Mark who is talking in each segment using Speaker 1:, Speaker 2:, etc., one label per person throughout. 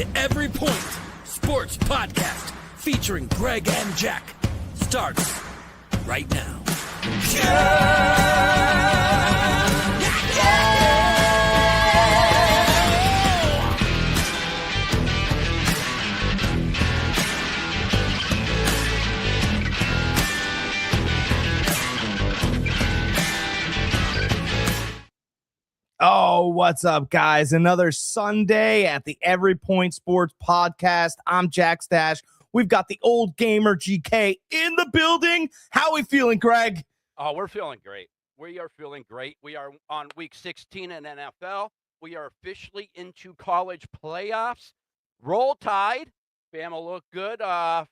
Speaker 1: The Every Point Sports Podcast featuring Greg and Jack starts right now.
Speaker 2: Oh, what's up, guys? Another Sunday at the Every Point Sports Podcast. I'm Jack Stash. We've got the OldGamerGK in the building. How are we feeling, Greg?
Speaker 3: Oh, we're feeling great. We are feeling great. We are on week 16 in NFL. We are officially into college playoffs. Roll Tide. Bama looked good. The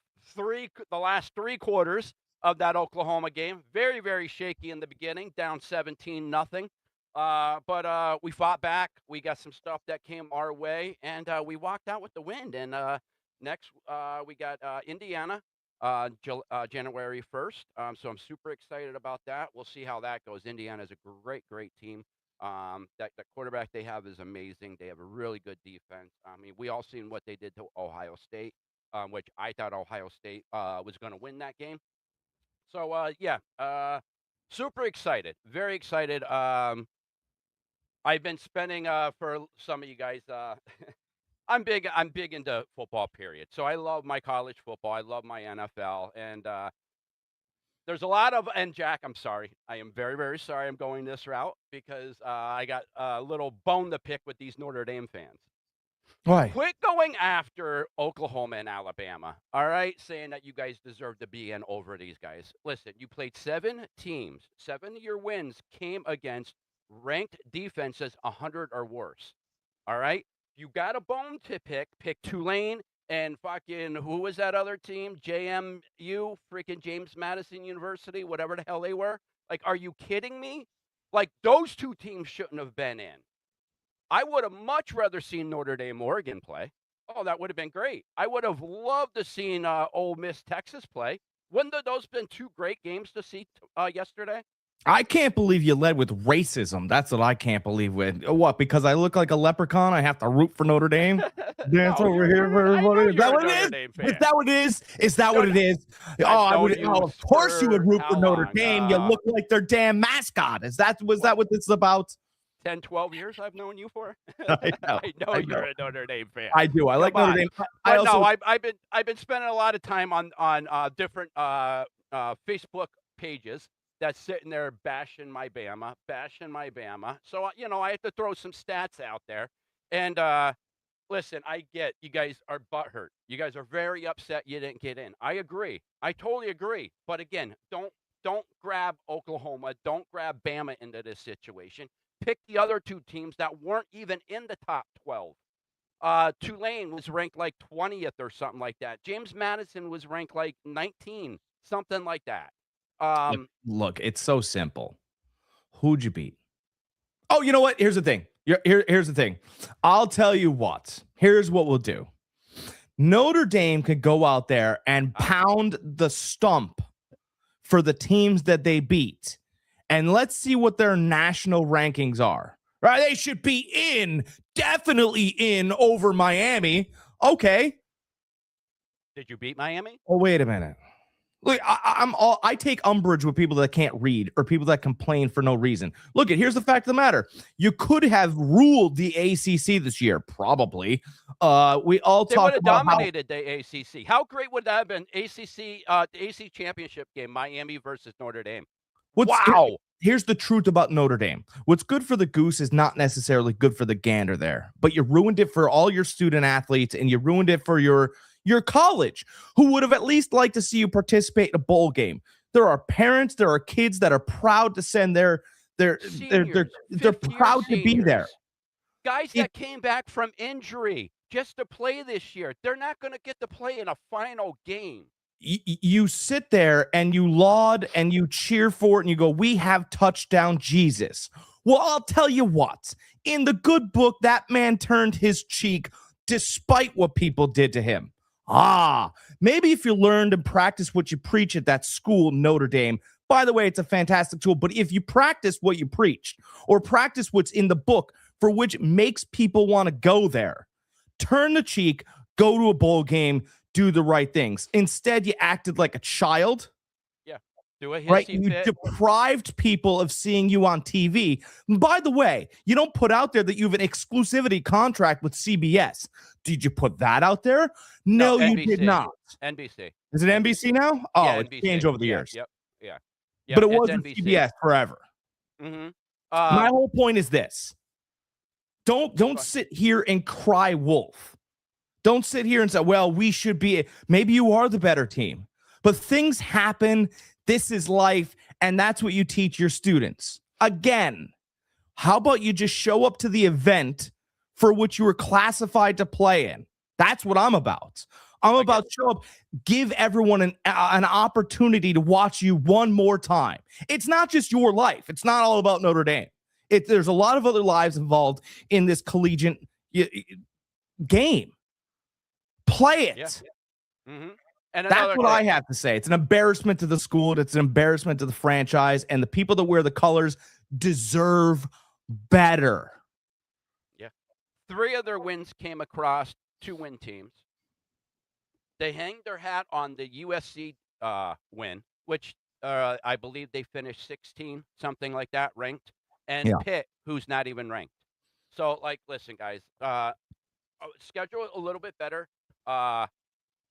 Speaker 3: last three quarters of that Oklahoma game. Very, very shaky in the beginning, down 17-0. But we fought back. We got some stuff that came our way, and we walked out with the win. And next, we got Indiana January 1st. So I'm super excited about that. We'll see how that goes. Indiana is a great, great team. That quarterback they have is amazing. They have a really good defense. I mean, we all seen what they did to Ohio State, which I thought Ohio State was going to win that game. So, super excited. Very excited. I've been spending for some of you guys. I'm big into football. Period. So I love my college football. I love my NFL, and there's a lot of. And Jack, I'm sorry. I am very, very sorry. I'm going this route because I got a little bone to pick with these Notre Dame fans.
Speaker 2: Why?
Speaker 3: Quit going after Oklahoma and Alabama. All right, saying that you guys deserve to be in over these guys. Listen, you played 7 teams. 7 of your wins came against ranked defenses 100 or worse. All right? You got a bone to pick Tulane and fucking, who was that other team? JMU, freaking James Madison University, whatever the hell they were. Like, are you kidding me? Like, those 2 teams shouldn't have been in. I would have much rather seen Notre Dame, Oregon play. Oh, that would have been great. I would have loved to seen Ole Miss, Texas play. Wouldn't those been 2 great games to see yesterday?
Speaker 2: I can't believe you led with racism. That's what I can't believe with. What, because I look like a leprechaun, I have to root for Notre Dame? Dance over here for everybody. Is that what it is? Is that what it is? Is that what it is? Of course you would root for Notre Dame. You look like their damn mascot. Was that what this is about?
Speaker 3: 10, 12 years I've known you for.
Speaker 2: I know
Speaker 3: you're a Notre Dame fan.
Speaker 2: I do. I like Notre Dame.
Speaker 3: I've been spending a lot of time on different Facebook pages that's sitting there bashing my Bama. So, I have to throw some stats out there. And listen, I get you guys are butthurt. You guys are very upset you didn't get in. I agree. I totally agree. But again, don't grab Oklahoma. Don't grab Bama into this situation. Pick the other 2 teams that weren't even in the top 12. Tulane was ranked like 20th or something like that. James Madison was ranked like 19, something like that.
Speaker 2: Look, it's so simple. Who'd you beat? Oh, you know what? Here's the thing. Here's the thing. I'll tell you what. Here's what we'll do. Notre Dame could go out there and pound the stump for the teams that they beat. And let's see what their national rankings are. Right? They should be definitely in over Miami. Okay.
Speaker 3: Did you beat Miami?
Speaker 2: Oh, wait a minute. Look, I take umbrage with people that can't read or people that complain for no reason. Look, here's the fact of the matter. You could have ruled the ACC this year, probably. We all talk about
Speaker 3: dominated the ACC. How great would that have been? ACC, the AC championship game, Miami versus Notre Dame. Wow.
Speaker 2: Here's the truth about Notre Dame. What's good for the goose is not necessarily good for the gander there. But you ruined it for all your student athletes, and you ruined it for your college, who would have at least liked to see you participate in a bowl game. There are parents, there are kids that are proud to send they're proud to be there.
Speaker 3: Guys that came back from injury just to play this year. They're not going to get to play in a final game.
Speaker 2: You sit there and you laud and you cheer for it and you go, we have touchdown Jesus. Well, I'll tell you what, in the good book, that man turned his cheek despite what people did to him. Maybe if you learned and practice what you preach at that school, Notre Dame, by the way, it's a fantastic tool. But if you practice what you preached or practice what's in the book for which makes people want to go there, turn the cheek, go to a bowl game, do the right things. Instead, you acted like a child.
Speaker 3: Yeah. Do a
Speaker 2: Right?
Speaker 3: hissy
Speaker 2: You
Speaker 3: fit.
Speaker 2: deprived people of seeing you on TV. By the way, you don't put out there that you have an exclusivity contract with CBS. Did you put that out there? No, you
Speaker 3: NBC.
Speaker 2: did not.
Speaker 3: NBC.
Speaker 2: Is it NBC now? Oh,
Speaker 3: Yeah,
Speaker 2: it's
Speaker 3: NBC.
Speaker 2: changed over the
Speaker 3: Yeah,
Speaker 2: years.
Speaker 3: Yep. Yeah.
Speaker 2: But it
Speaker 3: it's
Speaker 2: wasn't
Speaker 3: NBC.
Speaker 2: CBS forever.
Speaker 3: Mm-hmm.
Speaker 2: My whole point is this. Don't sit here and cry wolf. Don't sit here and say, well, we should be. Maybe you are the better team. But things happen. This is life. And that's what you teach your students. Again, how about you just show up to the event for which you were classified to play in? That's what I'm about. I'm about show up, give everyone an opportunity to watch you one more time. It's not just your life. It's not all about Notre Dame. There's a lot of other lives involved in this collegiate game. Play it.
Speaker 3: Yeah. Mm-hmm. And
Speaker 2: that's what I have to say. It's an embarrassment to the school. It's an embarrassment to the franchise. And the people that wear the colors deserve better.
Speaker 3: Yeah. 3 of their wins came across 2-win teams. They hanged their hat on the USC win, which I believe they finished 16, something like that, ranked. And Pitt, who's not even ranked. So, listen, guys, schedule a little bit better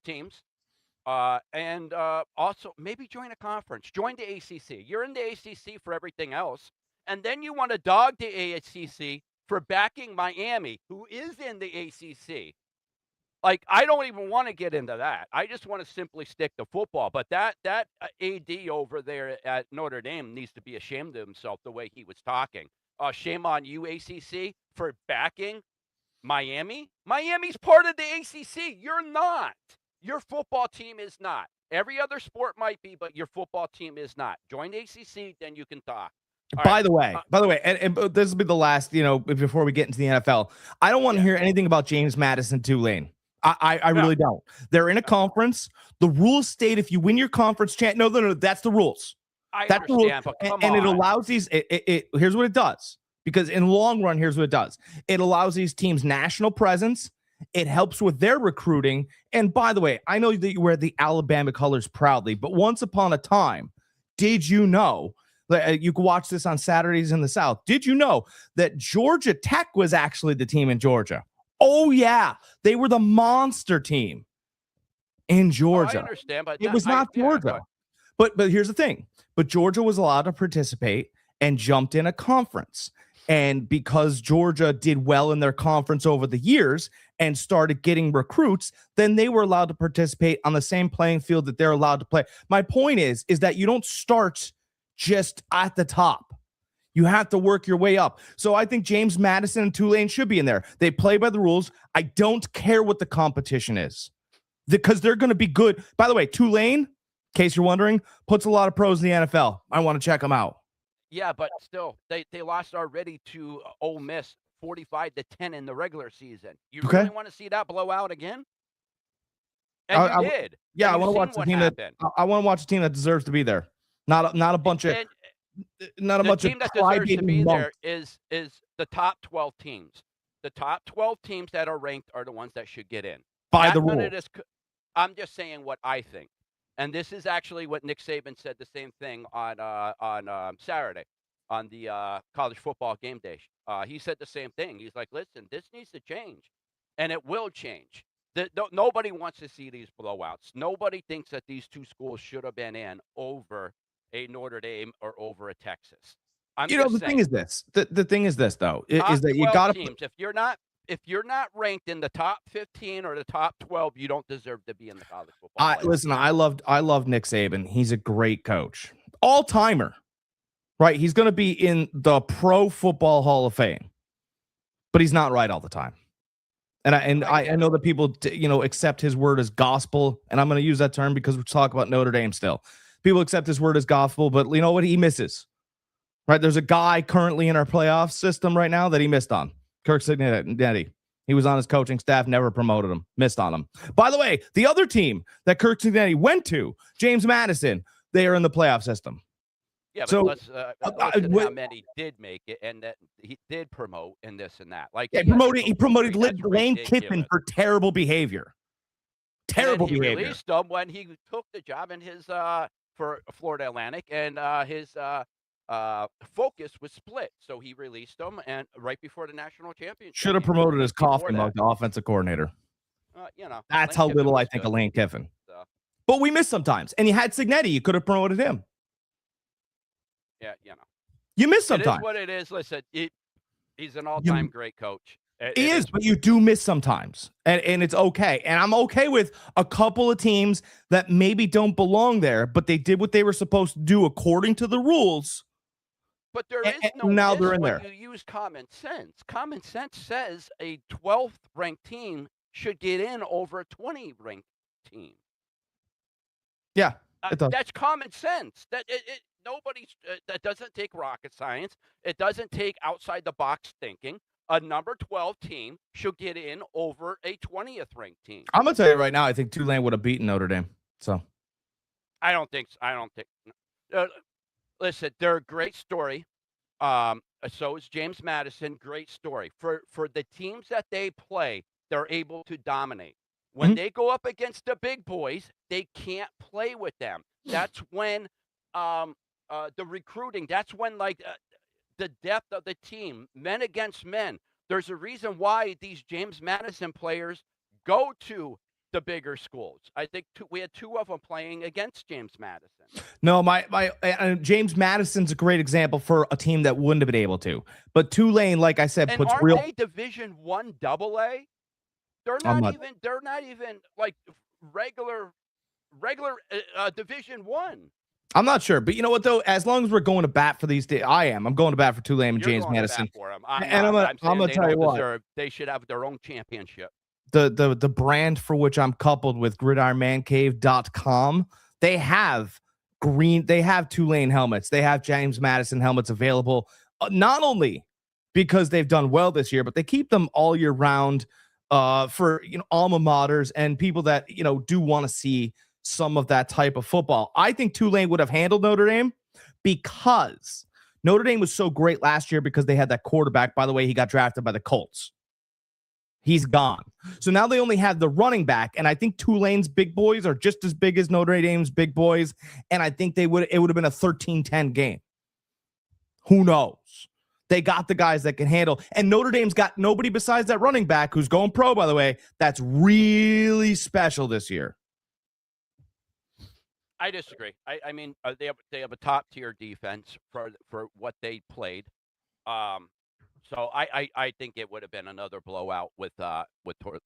Speaker 3: teams. And also maybe join a conference. Join the ACC. You're in the ACC for everything else. And then you want to dog the ACC for backing Miami, who is in the ACC. I don't even want to get into that. I just want to simply stick to football. But that AD over there at Notre Dame needs to be ashamed of himself the way he was talking. Shame on you, ACC, for backing Miami. Miami's part of the ACC. You're not. Your football team is not. Every other sport might be, but your football team is not. Join the ACC, then you can talk.
Speaker 2: By the way, and this will be the last, before we get into the NFL, I don't want to hear anything about James Madison, Tulane. I really don't. They're in a conference. The rules state if you win your conference no, that's the rules.
Speaker 3: That's the rules. But come on.
Speaker 2: It allows these, here's what it does. Because in the long run, here's what it does. It allows these teams national presence. It helps with their recruiting. And by the way, I know that you wear the Alabama colors proudly, but once upon a time, did you know, you can watch this on Saturdays in the South, did you know that Georgia Tech was actually the team in Georgia? Oh, yeah. They were the monster team in Georgia.
Speaker 3: I understand, but
Speaker 2: it was not Georgia. But here's the thing. But Georgia was allowed to participate and jumped in a conference. And because Georgia did well in their conference over the years and started getting recruits, then they were allowed to participate on the same playing field that they're allowed to play. My point is that you don't start just at the top. You have to work your way up. So I think James Madison and Tulane should be in there. They play by the rules. I don't care what the competition is because they're going to be good. By the way, Tulane, in case you're wondering, puts a lot of pros in the NFL. I want to check them out.
Speaker 3: Yeah, but still, they lost already to Ole Miss 45-10 in the regular season. You really want to see that blow out again? And you did.
Speaker 2: Yeah, I want to watch the team I want to watch a team that deserves to be there. Not a bunch of
Speaker 3: the team that deserves to be there is the top 12 teams. The top 12 teams that are ranked are the ones that should get in.
Speaker 2: By the rule.
Speaker 3: I'm just saying what I think. And this is actually what Nick Saban said the same thing on Saturday on the college football game day. He said the same thing. He's like, listen, this needs to change. And it will change. Nobody wants to see these blowouts. Nobody thinks that these two schools should have been in over a Notre Dame or over a Texas.
Speaker 2: The thing is this. The thing is this, though, is that you got to –
Speaker 3: if you're not ranked in the top 15 or the top 12, you don't deserve to be in the college football.
Speaker 2: Listen, I love Nick Saban. He's a great coach. All-timer, right? He's going to be in the Pro Football Hall of Fame, but he's not right all the time. And I know that people, accept his word as gospel, and I'm going to use that term because we're talking about Notre Dame still. People accept his word as gospel, but you know what? He misses, right? There's a guy currently in our playoff system right now that he missed on. Kirk Cignetti. He was on his coaching staff, never promoted him, missed on him. By the way, the other team that Kirk Cignetti went to, James Madison, they are in the playoff system.
Speaker 3: Yeah, but
Speaker 2: So
Speaker 3: listen to how many did make it and that he did promote and this and that. Like
Speaker 2: yeah,
Speaker 3: he has
Speaker 2: he promoted
Speaker 3: that's
Speaker 2: Lane Kiffin
Speaker 3: ridiculous.
Speaker 2: for terrible behavior.
Speaker 3: And then
Speaker 2: Terrible
Speaker 3: he
Speaker 2: behavior.
Speaker 3: released him when he took the job in his for Florida Atlantic, and his focus was split. So he released him, and right before the national championship,
Speaker 2: Should have
Speaker 3: game,
Speaker 2: promoted
Speaker 3: week
Speaker 2: his
Speaker 3: before
Speaker 2: coffee
Speaker 3: that.
Speaker 2: mug, the offensive coordinator.
Speaker 3: Lane
Speaker 2: That's how
Speaker 3: Kiffin
Speaker 2: little I
Speaker 3: was
Speaker 2: think
Speaker 3: good.
Speaker 2: of Lane Kiffin.
Speaker 3: So,
Speaker 2: But we miss sometimes. And you had Signetti. You could have promoted him.
Speaker 3: yeah,
Speaker 2: You miss
Speaker 3: it
Speaker 2: sometimes.
Speaker 3: is what it is. Listen, he's an all-time great coach.
Speaker 2: He is, but you do miss sometimes, and it's okay. And I'm okay with a couple of teams that maybe don't belong there, but they did what they were supposed to do according to the rules.
Speaker 3: But there is no
Speaker 2: now
Speaker 3: miss
Speaker 2: they're in
Speaker 3: when
Speaker 2: there.
Speaker 3: you use common sense. Common sense says a 12th ranked team should get in over a 20 ranked team.
Speaker 2: Yeah, it does.
Speaker 3: That's common sense. That doesn't take rocket science. It doesn't take outside the box thinking. A number 12 team should get in over a 20th ranked team.
Speaker 2: I'm gonna tell you right now, I think Tulane would have beaten Notre Dame. So
Speaker 3: I don't think. Listen, they're a great story. So is James Madison. Great story for the teams that they play. They're able to dominate. When they go up against the big boys, they can't play with them. That's when the recruiting. That's when the depth of the team, men against men. There's a reason why these James Madison players go to the bigger schools. I think we had two of them playing against James Madison.
Speaker 2: No, my James Madison's a great example for a team that wouldn't have been able to. But Tulane, like I said,
Speaker 3: And
Speaker 2: puts
Speaker 3: aren't
Speaker 2: real.
Speaker 3: they Division I AA? They're not even like regular Division I.
Speaker 2: I'm not sure, but you know what though? As long as we're going to bat for these days, I'm going to bat for Tulane and
Speaker 3: You're
Speaker 2: James
Speaker 3: going to
Speaker 2: Madison.
Speaker 3: bat for them.
Speaker 2: I'm gonna tell you what.
Speaker 3: They should have their own championship.
Speaker 2: The brand for which I'm coupled with gridironmancave.com, they have Tulane helmets. They have James Madison helmets available, not only because they've done well this year, but they keep them all year round for alma maters and people that do want to see some of that type of football. I think Tulane would have handled Notre Dame because Notre Dame was so great last year because they had that quarterback. By the way, he got drafted by the Colts. He's gone. So now they only have the running back, and I think Tulane's big boys are just as big as Notre Dame's big boys, and I think it would have been a 13-10 game. Who knows? They got the guys that can handle, and Notre Dame's got nobody besides that running back who's going pro, by the way, that's really special this year.
Speaker 3: I disagree. I mean, they have a top tier defense for what they played. So I think it would have been another blowout with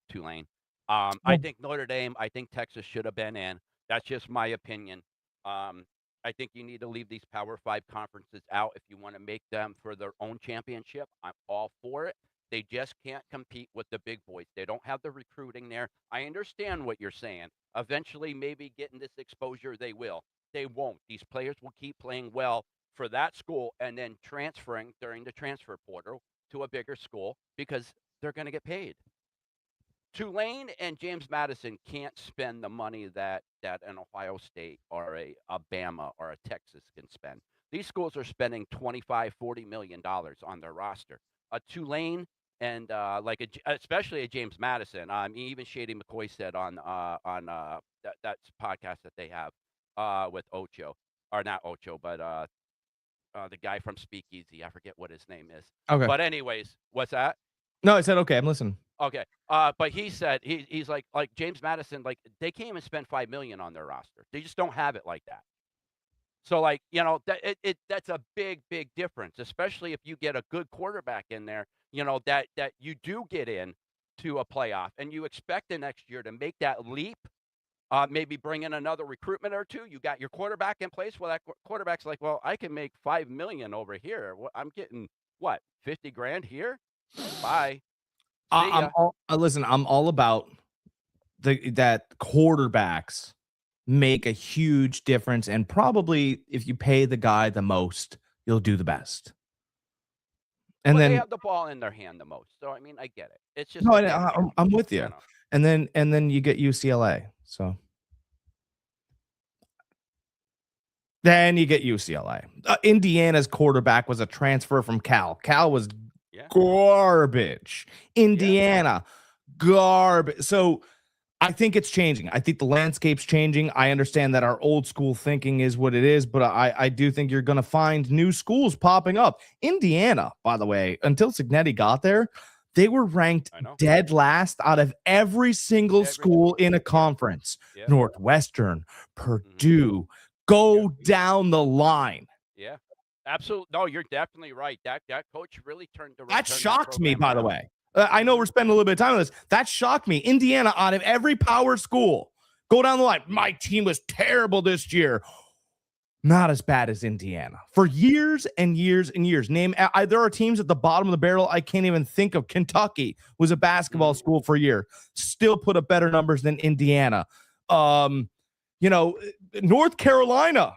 Speaker 3: Tulane. I think Notre Dame. I think Texas should have been in. That's just my opinion. I think you need to leave these Power 5 conferences out if you want to make them for their own championship. I'm all for it. They just can't compete with the big boys. They don't have the recruiting there. I understand what you're saying. Eventually, maybe getting this exposure, they will. They won't. These players will keep playing well for that school and then transferring during the transfer portal to a bigger school because they're going to get paid. Tulane and James Madison can't spend the money that an Ohio State or a Alabama or a Texas can spend. These schools are spending $25-40 million on their roster. A Tulane and especially a James Madison. Even Shady McCoy said on that podcast that they have with Ocho, or not Ocho, but the guy from Speakeasy. I forget what his name is.
Speaker 2: Okay.
Speaker 3: But anyways, what's that?
Speaker 2: No, I said okay. I'm listening.
Speaker 3: Okay. But he said he's like James Madison, like they can't even spend $5 million on their roster. They just don't have it like that. So that's a big difference, especially if you get a good quarterback in there. That you do get in to a playoff, and you expect the next year to make that leap. Maybe bring in another recruitment or two. You got your quarterback in place. Well, that quarterback's like, well, I can make $5 million over here. I'm getting what, $50,000 here? Bye.
Speaker 2: Listen, I'm all about that quarterbacks make a huge difference, and probably if you pay the guy the most, you'll do the best. And then
Speaker 3: they have the ball in their hand the most. So I mean, I get it. It's just
Speaker 2: I'm with you. And then you get UCLA. So Then you get UCLA. Indiana's quarterback was a transfer from Cal. Cal was
Speaker 3: Yeah.
Speaker 2: garbage. Indiana, garbage. So I think it's changing. I think the landscape's changing. I understand that our old school thinking is what it is, but I do think you're going to find new schools popping up. Indiana, by the way, until Cignetti got there, they were ranked dead last out of every single school in a conference.
Speaker 3: Yeah.
Speaker 2: Northwestern, Purdue, go down the line.
Speaker 3: Yeah. Absolutely. No, you're definitely right. That coach really turned the
Speaker 2: That
Speaker 3: turned
Speaker 2: shocked me,
Speaker 3: program
Speaker 2: by the
Speaker 3: around.
Speaker 2: way. I know we're spending a little bit of time on this. That shocked me. Indiana, out of every power school, go down the line. My team was terrible this year. Not as bad as Indiana for years and years and years. There are teams at the bottom of the barrel I can't even think of. Kentucky was a basketball school for a year, still put up better numbers than Indiana. North Carolina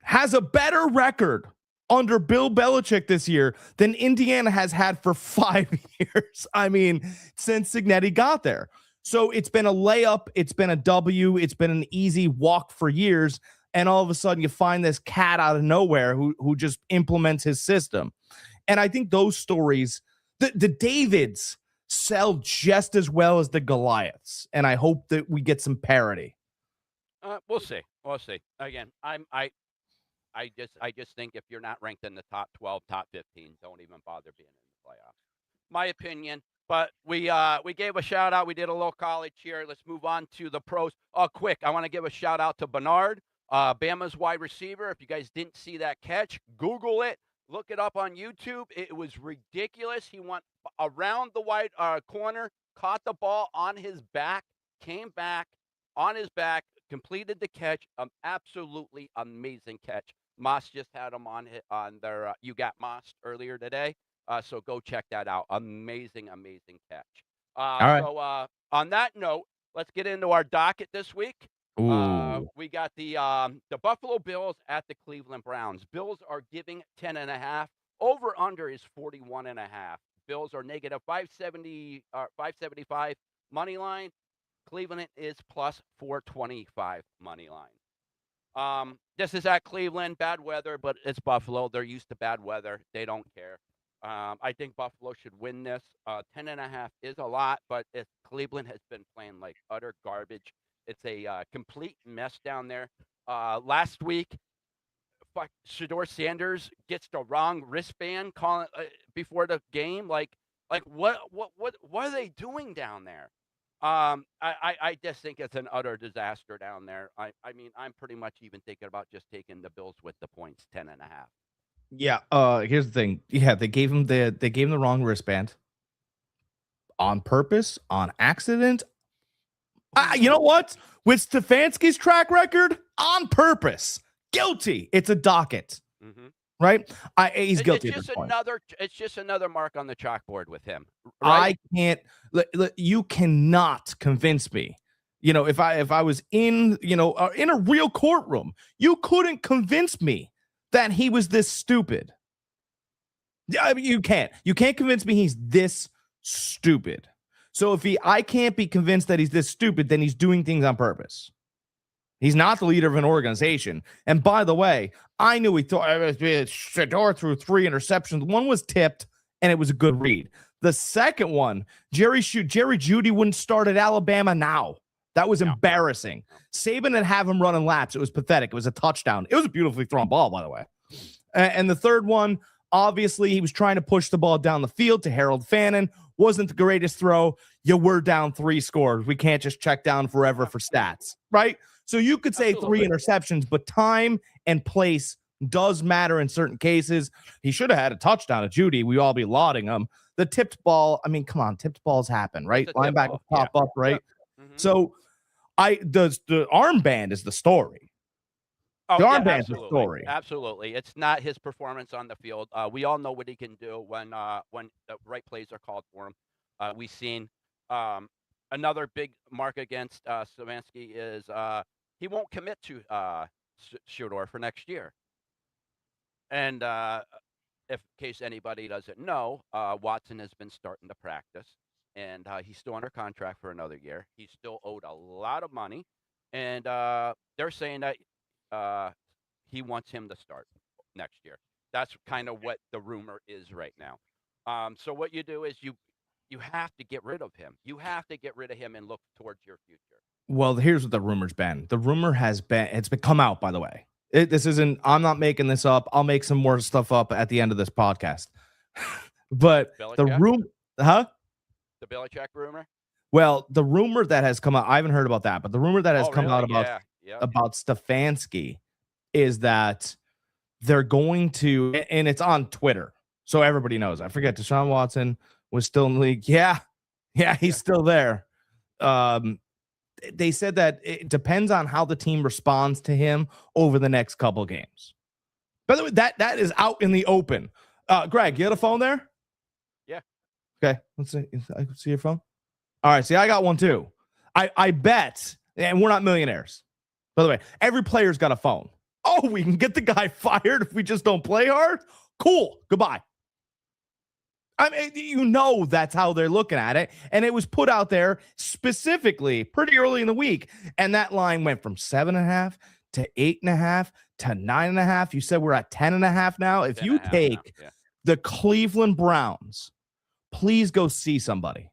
Speaker 2: has a better record under Bill Belichick this year than Indiana has had for 5 years. I mean, since Cignetti got there. So it's been a layup. It's been a W. It's been an easy walk for years. And all of a sudden you find this cat out of nowhere who just implements his system. And I think those stories, the Davids sell just as well as the Goliaths. And I hope that we get some parity.
Speaker 3: We'll see. We'll see. Again, I just think if you're not ranked in the top 12, top 15, don't even bother being in the playoffs. My opinion. But we gave a shout out. We did a little college here. Let's move on to the pros. Oh, quick! I want to give a shout out to Bernard, Bama's wide receiver. If you guys didn't see that catch, Google it. Look it up on YouTube. It was ridiculous. He went around the wide corner, caught the ball on his back, came back on his back, completed the catch. Absolutely amazing catch. Moss just had him on their You Got Moss earlier today. So go check that out. Amazing, amazing catch.
Speaker 2: All right.
Speaker 3: So on that note, let's get into our docket this week. We got the Buffalo Bills at the Cleveland Browns. Bills are giving 10.5. Over under is 41.5. Bills are negative 575 money line. Cleveland is plus 425 money line. This is at Cleveland, bad weather, but it's Buffalo. They're used to bad weather. They don't care. I think Buffalo should win this. 10.5 is a lot, but Cleveland has been playing like utter garbage. It's a complete mess down there. Last week, Shedeur Sanders gets the wrong wristband before the game. Like what are they doing down there? I just think it's an utter disaster down there. I mean, I'm pretty much even thinking about just taking the Bills with the points, 10.5.
Speaker 2: Yeah. Here's the thing. Yeah, they gave him the wrong wristband on purpose, on accident. You know what? With Stefanski's track record, on purpose, guilty. It's a docket, right? He's guilty.
Speaker 3: It's just another mark on the chalkboard with him.
Speaker 2: I
Speaker 3: Right?
Speaker 2: can't. You cannot convince me. You know, if I was in a real courtroom, you couldn't convince me that he was this stupid. I mean, you can't convince me he's this stupid. So I can't be convinced that he's this stupid, then he's doing things on purpose. He's not the leader of an organization. And by the way, I knew Shedeur threw 3 interceptions. One was tipped, and it was a good read. The second one, Jerry Jeudy wouldn't start at Alabama now. That was embarrassing. Saban would have him running laps. It was pathetic. It was a touchdown. It was a beautifully thrown ball, by the way. And the third one, obviously, he was trying to push the ball down the field to Harold Fannin. Wasn't the greatest throw. You were down 3 scores. We can't just check down forever for stats, right? So you could say 3 interceptions, but time and place does matter in certain cases. He should have had a touchdown at Jeudy. We all be lauding him. The tipped ball, I mean, come on, tipped balls happen, right? Linebackers pop up, right? Yeah. So the armband is the story. The armband is the story.
Speaker 3: Absolutely. It's not his performance on the field. We all know what he can do when the right plays are called for him. We've seen another big mark against Stefanski is he won't commit to Shedeur for next year. And if in case anybody doesn't know, Watson has been starting to practice, and he's still under contract for another year. He's still owed a lot of money, and they're saying that he wants him to start next year. That's kind of what the rumor is right now. So what you do is you have to get rid of him. You have to get rid of him and look towards your future.
Speaker 2: Well, here's what the rumor's been. The rumor has been, it's been come out, by the way. This isn't, I'm not making this up. I'll make some more stuff up at the end of this podcast. But the
Speaker 3: Belichick?
Speaker 2: the
Speaker 3: The Belichick rumor?
Speaker 2: well, the rumor that has come out, I haven't heard about that, but the rumor that has
Speaker 3: Oh,
Speaker 2: come
Speaker 3: really?
Speaker 2: out
Speaker 3: Yeah. Yep.
Speaker 2: about Stefanski is that they're going to, and it's on Twitter, so everybody knows. I forget, Deshaun Watson was still in the league. Yeah, he's still there. They said that it depends on how the team responds to him over the next couple games. By the way, that is out in the open. Greg, you got a phone there?
Speaker 3: Yeah.
Speaker 2: Okay, let's see. I can see your phone. All right, see, I got one too. I bet, and we're not millionaires. By the way, every player's got a phone. Oh, we can get the guy fired if we just don't play hard? Cool. Goodbye. I mean, you know that's how they're looking at it. And it was put out there specifically pretty early in the week. And that line went from 7.5 to 8.5 to 9.5. You said we're at 10.5 now. If you take the Cleveland Browns, please go see somebody.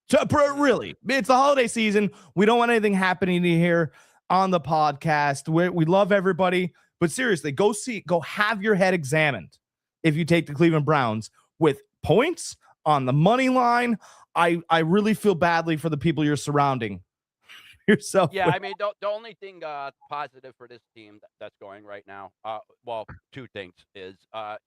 Speaker 2: So, really, it's the holiday season. We don't want anything happening here on the podcast. We love everybody. But seriously, go have your head examined if you take the Cleveland Browns with points on the money line. I really feel badly for the people you're surrounding yourself
Speaker 3: Yeah,
Speaker 2: with.
Speaker 3: I mean, the only thing positive for this team that's going right now, well, two things is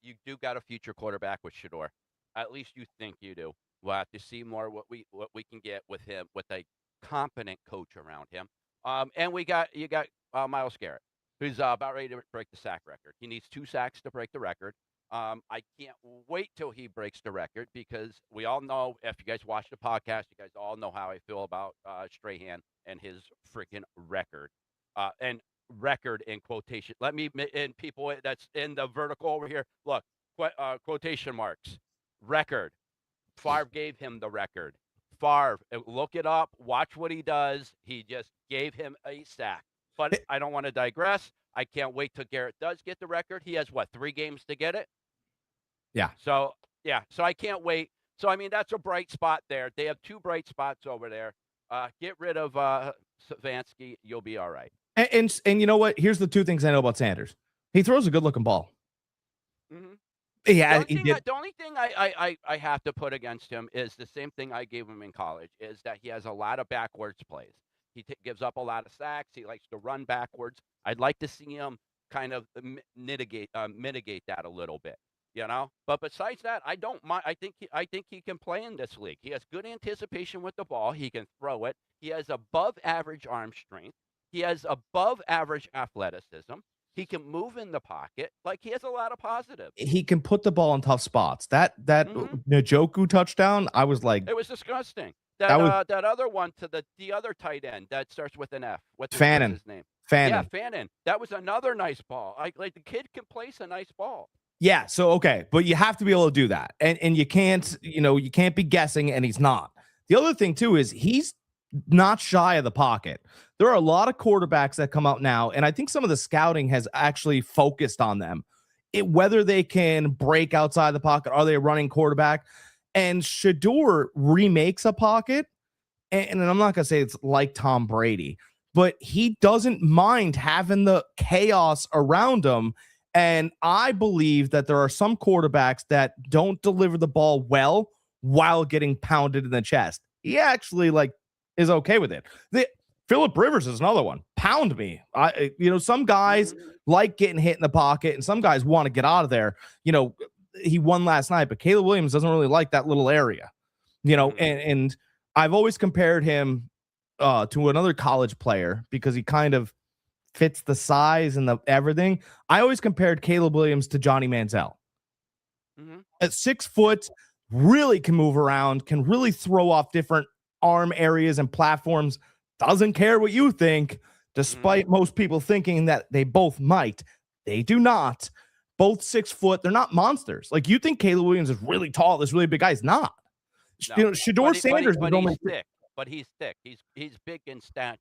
Speaker 3: you do got a future quarterback with Shador. At least you think you do. We'll have to see more what we can get with him, with a competent coach around him. And you got Myles Garrett, who's about ready to break the sack record. He needs 2 sacks to break the record. I can't wait till he breaks the record, because we all know, if you guys watch the podcast, you guys all know how I feel about Strahan and his freaking record. And record in quotation. Let me, and people that's in the vertical over here, look, quotation marks, record. Favre gave him the record. Favre, look it up, watch what he does. He just gave him a sack. But I don't want to digress. I can't wait till Garrett does get the record. He has, 3 games to get it?
Speaker 2: Yeah.
Speaker 3: So I can't wait. So, I mean, that's a bright spot there. They have 2 bright spots over there. Get rid of Stefanski. You'll be all right.
Speaker 2: And you know what? Here's the 2 things I know about Sanders. He throws a good-looking ball.
Speaker 3: Mm-hmm.
Speaker 2: Yeah,
Speaker 3: the only thing I have to put against him is the same thing I gave him in college, is that he has a lot of backwards plays. He gives up a lot of sacks. He likes to run backwards. I'd like to see him kind of mitigate that a little bit, But besides that, I don't mind. I think he can play in this league. He has good anticipation with the ball. He can throw it. He has above average arm strength. He has above average athleticism. He can move in the pocket. Like, he has a lot of positives.
Speaker 2: He can put the ball in tough spots. That Njoku touchdown, I was like,
Speaker 3: it was disgusting. That other one to the other tight end that starts with an F. What's his name?
Speaker 2: Fannin.
Speaker 3: Yeah, Fannin. That was another nice ball. Like the kid can place a nice ball.
Speaker 2: Yeah. So okay, but you have to be able to do that, and you can't. You can't be guessing, and he's not. The other thing too is he's not shy of the pocket. There are a lot of quarterbacks that come out now, and I think some of the scouting has actually focused on them. Whether they can break outside the pocket, are they a running quarterback? And Shador remakes a pocket, and I'm not going to say it's like Tom Brady, but he doesn't mind having the chaos around him. And I believe that there are some quarterbacks that don't deliver the ball well while getting pounded in the chest. He actually is okay with it. Phillip Rivers is another one. Pound me. Some guys like getting hit in the pocket, and some guys want to get out of there. He won last night, but Caleb Williams doesn't really like that little area. And I've always compared him to another college player because he kind of fits the size and the everything. I always compared Caleb Williams to Johnny Manziel. At 6 foot, really can move around, can really throw off different arm areas and platforms. Doesn't care what you think, despite most people thinking that they both might. They do not. Both 6 foot. They're not monsters. Like, you think Caleb Williams is really tall, this really big guy. He's not.
Speaker 3: No.
Speaker 2: Shador Sanders
Speaker 3: but he's thick. But he's thick. He's big in stature.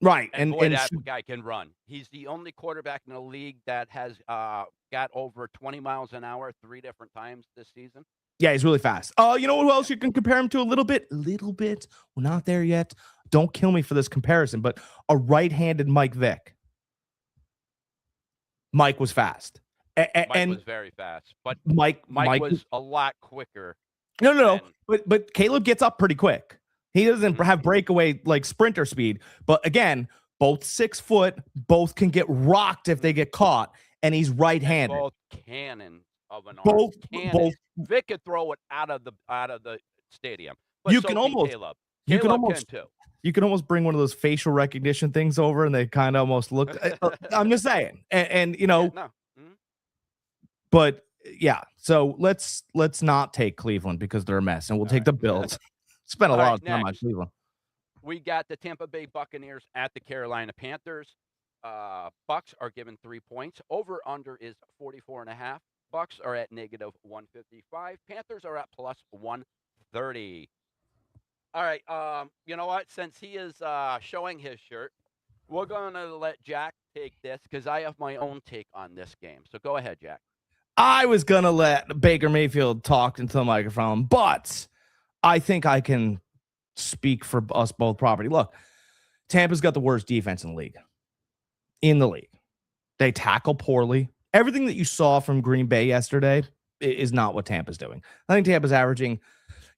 Speaker 2: Right.
Speaker 3: And boy, that guy can run. He's the only quarterback in the league that has got over 20 miles an hour 3 different times this season.
Speaker 2: Yeah, he's really fast. You know who else you can compare him to a little bit? We're not there yet. Don't kill me for this comparison, but a right-handed Mike Vick. Mike was fast.
Speaker 3: Mike was very fast, but
Speaker 2: Mike
Speaker 3: was a lot quicker.
Speaker 2: No. But Caleb gets up pretty quick. He doesn't have breakaway like sprinter speed. But again, both 6 foot, both can get rocked if they get caught, and he's right-handed.
Speaker 3: Both cannons of an arm. Both. Vic could throw it out of the stadium. But
Speaker 2: you can almost
Speaker 3: Caleb.
Speaker 2: You can
Speaker 3: almost
Speaker 2: bring one of those facial recognition things over, and they kind of almost look. I'm just saying, and you know, but yeah. So let's not take Cleveland because they're a mess, and we'll take the Bills. Spent a lot of time on Cleveland.
Speaker 3: We got the Tampa Bay Buccaneers at the Carolina Panthers. Bucks are given 3 points. Over under is 44.5. Bucks are at negative 155. Panthers are at plus 130. All right. You know what? Since he is showing his shirt, we're going to let Jack take this because I have my own take on this game. So go ahead, Jack.
Speaker 2: I was going to let Baker Mayfield talk into the microphone, but I think I can speak for us both property. Look, Tampa's got the worst defense in the league. They tackle poorly. Everything that you saw from Green Bay yesterday is not what Tampa's doing. I think Tampa's averaging,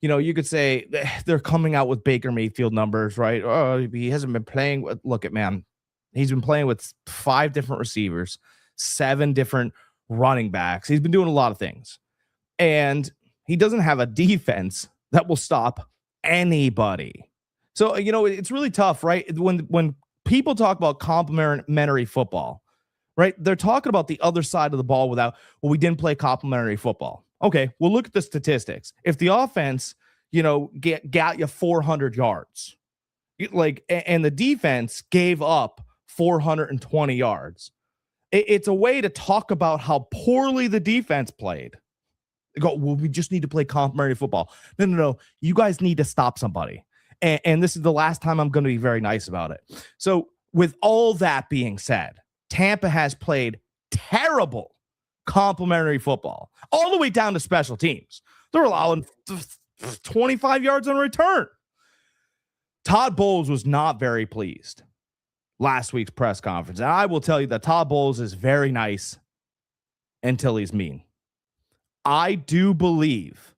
Speaker 2: you know, you could say they're coming out with Baker Mayfield numbers, right? Oh, he hasn't been playing with, look at man. He's been playing with 5 different receivers, 7 different running backs. He's been doing a lot of things. And he doesn't have a defense that will stop anybody. So, you know, it's really tough, right? When people talk about complementary football, right? They're talking about the other side of the ball we didn't play complementary football. Okay, well, look at the statistics. If the offense, you know, got you 400 yards, and the defense gave up 420 yards, it's a way to talk about how poorly the defense played. They go, well, we just need to play complementary football. No. You guys need to stop somebody. And this is the last time I'm going to be very nice about it. So with all that being said, Tampa has played terrible complementary football all the way down to special teams. They're allowing 25 yards on return. Todd Bowles was not very pleased last week's press conference. And I will tell you that Todd Bowles is very nice until he's mean. I do believe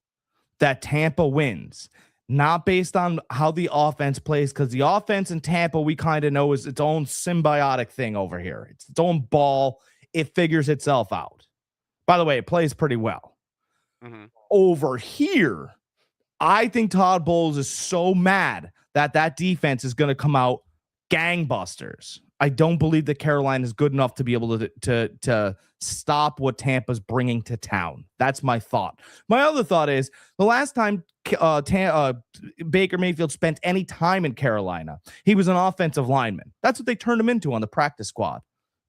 Speaker 2: that Tampa wins, not based on how the offense plays, because the offense in Tampa, we kind of know, is its own symbiotic thing over here. It's its own ball. It figures itself out. By the way, it plays pretty well. Over here, I think Todd Bowles is so mad that defense is going to come out gangbusters. I don't believe that Carolina is good enough to be able to stop what Tampa's bringing to town. That's my thought. My other thought is the last time Baker Mayfield spent any time in Carolina, he was an offensive lineman. That's what they turned him into on the practice squad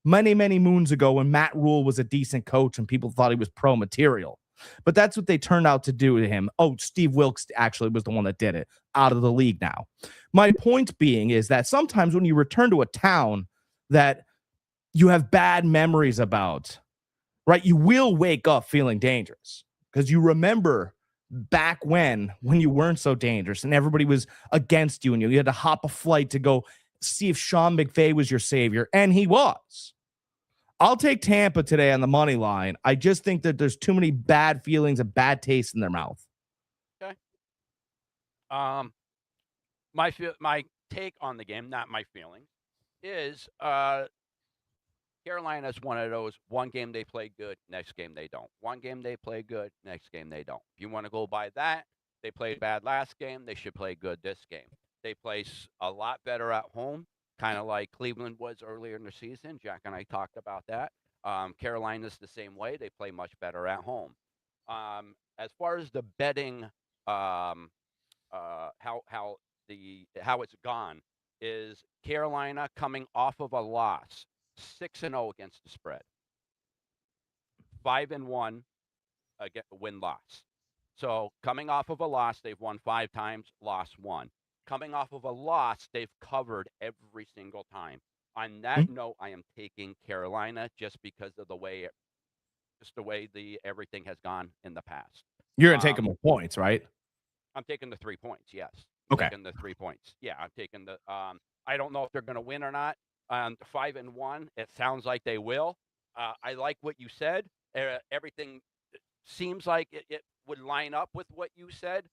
Speaker 2: many, many moons ago when Matt Rule was a decent coach and people thought he was pro material. But that's what they turned out to do to him. Oh, Steve Wilkes actually was the one that did it, out of the league now. My point being is that sometimes when you return to a town that you have bad memories about, right, you will wake up feeling dangerous because you remember back when you weren't so dangerous and everybody was against you and you had to hop a flight to go see if Sean McVay was your savior, and he was. I'll take Tampa today on the money line. I just think that there's too many bad feelings and bad taste in their mouth.
Speaker 3: Okay. My take on the game, not my feelings, is Carolina's one of those one game they play good, next game they don't. One game they play good, next game they don't. If you want to go by that, they played bad last game, they should play good this game. They play a lot better at home, kind of like Cleveland was earlier in the season. Jack and I talked about that. Carolina's the same way. They play much better at home. As far as the betting, how it's gone is Carolina coming off of a loss, 6-0 against the spread, 5-1 win-loss. So coming off of a loss, they've won 5 times, lost 1. coming off of a loss, they've covered every single time. On that note, I am taking Carolina just because of the way everything has gone in the past.
Speaker 2: You're gonna take
Speaker 3: Um,
Speaker 2: them with points, right?
Speaker 3: I'm taking the 3 points. Yes,
Speaker 2: Okay.
Speaker 3: taking the 3 points. Yeah, I'm taking the. I don't know if they're going to win or not. 5-1. It sounds like they will. I like what you said. Everything seems like it would line up with what you said.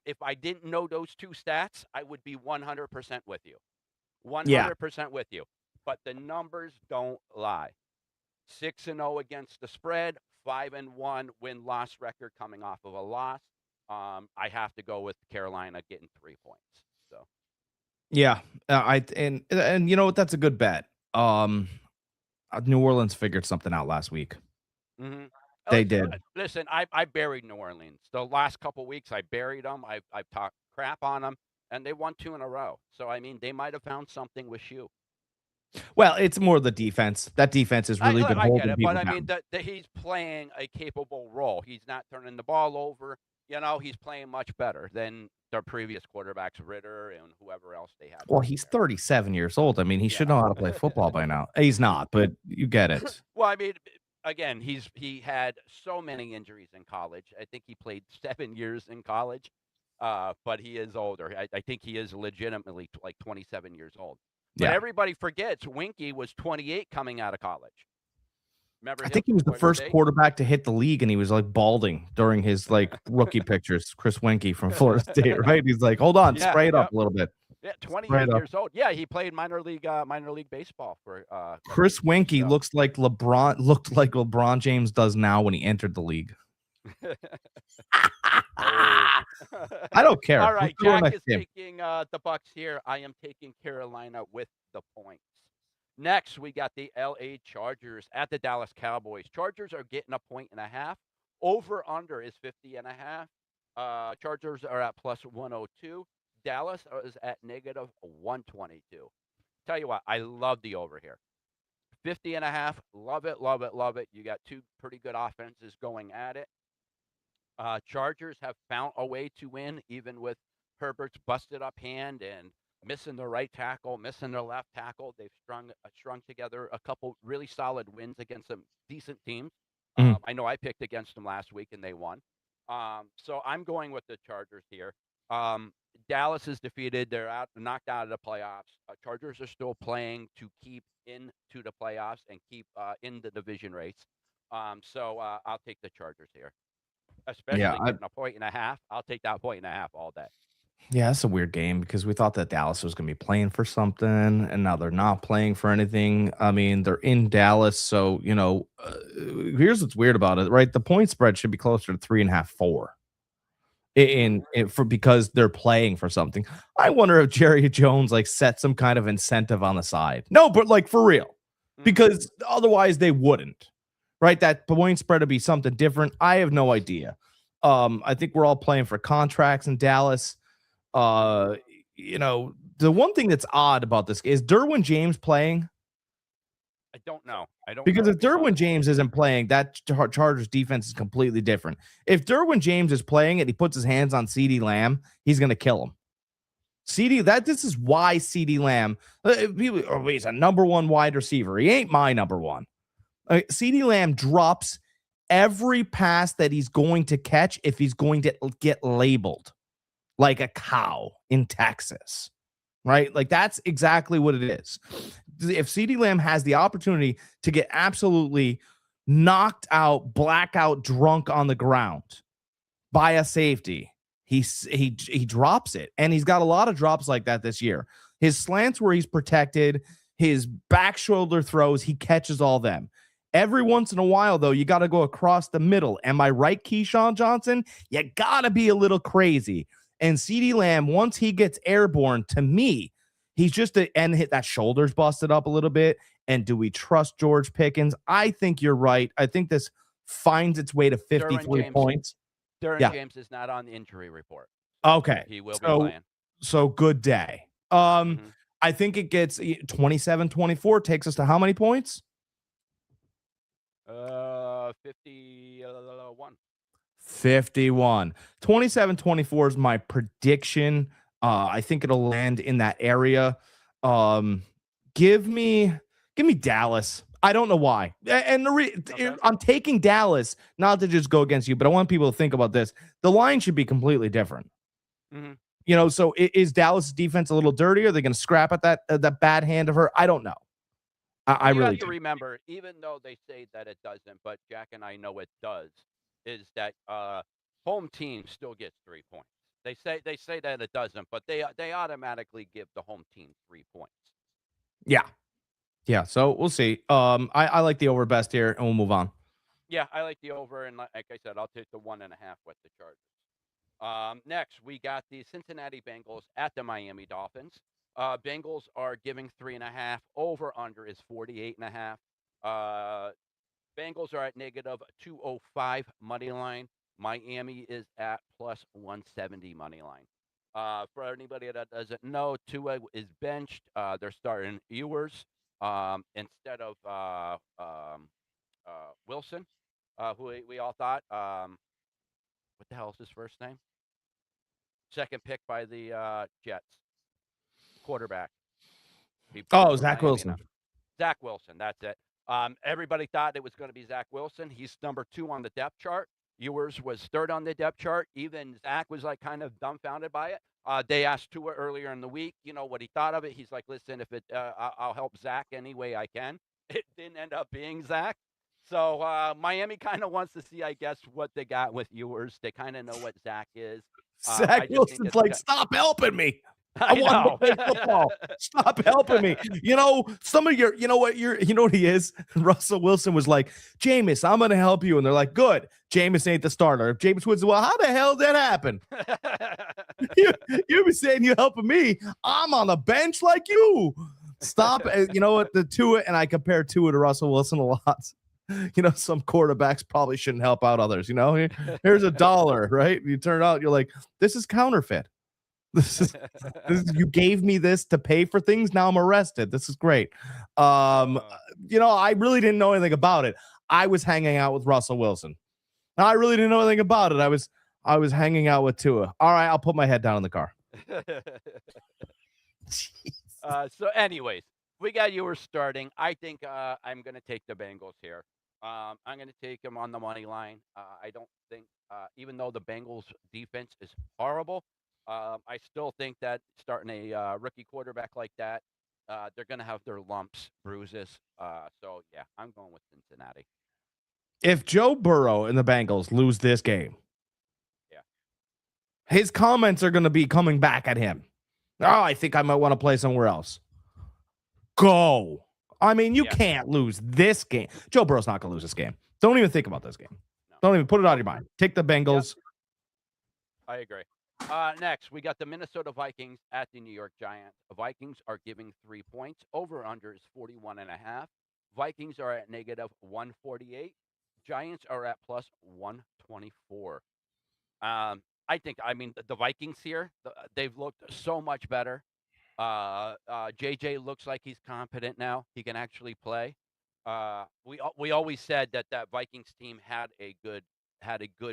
Speaker 3: If I didn't know those two stats, I would be 100% with you.
Speaker 2: Yeah.
Speaker 3: 100% with you. But the numbers don't lie. 6-0 against the spread, 5-1 win-loss record coming off of a loss. I have to go with Carolina getting 3 points. So
Speaker 2: Yeah. And you know what? That's a good bet. New Orleans figured something out last week.
Speaker 3: mm-hmm.
Speaker 2: They did.
Speaker 3: Listen, I buried New Orleans. The last couple weeks, I buried them. I've talked crap on them, and they won 2 in a row. So, I mean, they might have found something with you.
Speaker 2: Well, it's more the defense. That defense has really been
Speaker 3: I get
Speaker 2: holding
Speaker 3: it,
Speaker 2: people
Speaker 3: but I
Speaker 2: down.
Speaker 3: mean that he's playing a capable role. He's not turning the ball over. He's playing much better than their previous quarterbacks, Ritter and whoever else they had.
Speaker 2: Well, he's 37 years old. I mean, he should know how to play football by now. He's not, but you get it.
Speaker 3: Well, I mean, again, he had so many injuries in college. I think he played 7 years in college, but he is older. I think he is legitimately like 27 years old. But
Speaker 2: Yeah.
Speaker 3: everybody forgets Winky was 28 coming out of college. Remember
Speaker 2: I
Speaker 3: him
Speaker 2: think he was
Speaker 3: from
Speaker 2: the
Speaker 3: Florida
Speaker 2: first
Speaker 3: State?
Speaker 2: quarterback to hit the league, and he was like balding during his like rookie pictures. Chris Winkie from Florida State, right? He's like, hold on,
Speaker 3: Yeah,
Speaker 2: spray it up
Speaker 3: yep.
Speaker 2: a little bit.
Speaker 3: Yeah,
Speaker 2: Spray
Speaker 3: 28
Speaker 2: it up.
Speaker 3: years old. Yeah, he played minor league baseball for
Speaker 2: Chris Winkie
Speaker 3: so.
Speaker 2: looked like LeBron James does now when he entered the league. I don't care.
Speaker 3: All right,
Speaker 2: Let's go to the
Speaker 3: Jack
Speaker 2: next
Speaker 3: is
Speaker 2: game.
Speaker 3: taking the Bucks here. I am taking Carolina with the points. Next, we got the LA Chargers at the Dallas Cowboys. Chargers are getting 1.5. Over under is 50.5. Chargers are at plus 102. Dallas is at negative 122. Tell you what, I love the over here. 50.5. Love it, love it, love it. You got two pretty good offenses going at it. Chargers have found a way to win, even with Herbert's busted up hand and missing the right tackle, missing their left tackle. They've strung together a couple really solid wins against some decent teams.
Speaker 2: Mhm.
Speaker 3: I know I picked against them last week and they won. So I'm going with the Chargers here. Dallas is defeated. They're knocked out of the playoffs. Chargers are still playing to keep into the playoffs and keep in the division race. So I'll take the Chargers here. Especially
Speaker 2: Yeah,
Speaker 3: getting 1.5. I'll take that 1.5 all day.
Speaker 2: Yeah, that's a weird game because we thought that Dallas was going to be playing for something, and now they're not playing for anything. I mean, they're in Dallas, so here's what's weird about it, right? The point spread should be closer to 3.5, 4, because they're playing for something. I wonder if Jerry Jones like set some kind of incentive on the side. No, but like for real, because otherwise they wouldn't, right? That point spread would be something different. I have no idea. I think we're all playing for contracts in Dallas. The one thing that's odd about this is Derwin James playing.
Speaker 3: I don't know.
Speaker 2: Because if Derwin James isn't playing, that Chargers defense is completely different. If Derwin James is playing and he puts his hands on CeeDee Lamb, he's going to kill him. This is why CeeDee Lamb, he's a number one wide receiver. He ain't my number one. CeeDee Lamb drops every pass that he's going to catch if he's going to get labeled like a cow in Texas, right? Like that's exactly what it is. If CeeDee Lamb has the opportunity to get absolutely knocked out, blackout drunk on the ground by a safety, he drops it. And he's got a lot of drops like that this year. His slants where he's protected, his back shoulder throws, he catches all them. Every once in a while, though, you got to go across the middle. Am I right, Keyshawn Johnson? You got to be a little crazy. And CeeDee Lamb, once he gets airborne, to me, he's just that shoulder's busted up a little bit. And do we trust George Pickens? I think you're right. I think this finds its way to 53 points.
Speaker 3: Derwin James is not on the injury report.
Speaker 2: Okay.
Speaker 3: He will be playing.
Speaker 2: So good day. I think it gets 27-24, takes us to how many points?
Speaker 3: 51.
Speaker 2: 51. 27-24 is my prediction. I think it'll land in that area. Give me Dallas. I don't know why. And I'm taking Dallas, not to just go against you, but I want people to think about this. The line should be completely different.
Speaker 3: Mm-hmm.
Speaker 2: So is Dallas' defense a little dirty? Are they going to scrap at that bad hand of her? I don't know. I
Speaker 3: You
Speaker 2: really
Speaker 3: have to
Speaker 2: do.
Speaker 3: remember, even though they say that it doesn't, but Jack and I know it does, is that home team still gets 3 points. They say that it doesn't, but they automatically give the home team 3 points.
Speaker 2: Yeah. Yeah. So we'll see. I like the over best here, and we'll move on.
Speaker 3: Yeah, I like the over, and like I said, I'll take the 1.5 with the Chargers. Next, we got the Cincinnati Bengals at the Miami Dolphins. Bengals are giving 3.5. Over under is 48.5. Bengals are at negative 205 money line. Miami is at plus 170 money line. For anybody that doesn't know, Tua is benched. They're starting Ewers instead of Wilson, who we all thought. What the hell is his first name? Second pick by the Jets. Quarterback.
Speaker 2: Zach Wilson.
Speaker 3: Now. Zach Wilson, that's it. Everybody thought it was going to be Zach Wilson. He's number 2 on the depth chart. Ewers was 3rd on the depth chart. Even Zach was like kind of dumbfounded by it. They asked Tua earlier in the week, what he thought of it. He's like, listen, if I'll help Zach any way I can. It didn't end up being Zach. So Miami kind of wants to see, I guess, what they got with Ewers. They kind of know what Zach is.
Speaker 2: Zach Wilson's like, stop helping me. I want to play football. Stop helping me. Some of you know what he is? Russell Wilson was like, Jameis, I'm going to help you. And they're like, good. Jameis ain't the starter. If Jameis Woods, well, how the hell did that happen? You've been saying you're helping me. I'm on the bench like you. Stop. You know what? The Tua, and I compare Tua to Russell Wilson a lot. Some quarterbacks probably shouldn't help out others. Here's $1, right? You turn out, you're like, this is counterfeit. This is you gave me this to pay for things. Now I'm arrested. This is great. I really didn't know anything about it. I was hanging out with Russell Wilson. I really didn't know anything about it. I was hanging out with Tua. All right, I'll put my head down in the car.
Speaker 3: So anyways, we got Ewers starting. I think I'm going to take the Bengals here. I'm going to take them on the money line. I don't think, even though the Bengals defense is horrible, I still think that starting a rookie quarterback like that, they're going to have their lumps, bruises. So, yeah, I'm going with Cincinnati.
Speaker 2: If Joe Burrow and the Bengals lose this game,
Speaker 3: yeah,
Speaker 2: his comments are going to be coming back at him. Oh, I think I might want to play somewhere else. Go. I mean, you can't lose this game. Joe Burrow's not going to lose this game. Don't even think about this game. No. Don't even put it out of your mind. Take the Bengals.
Speaker 3: Yep. I agree. Next, we got the Minnesota Vikings at the New York Giants. The Vikings are giving 3 points. Over-under is 41.5. Vikings are at negative 148. Giants are at plus 124. I think, the Vikings here, they've looked so much better. JJ looks like he's competent now. He can actually play. We always said that Vikings team had a good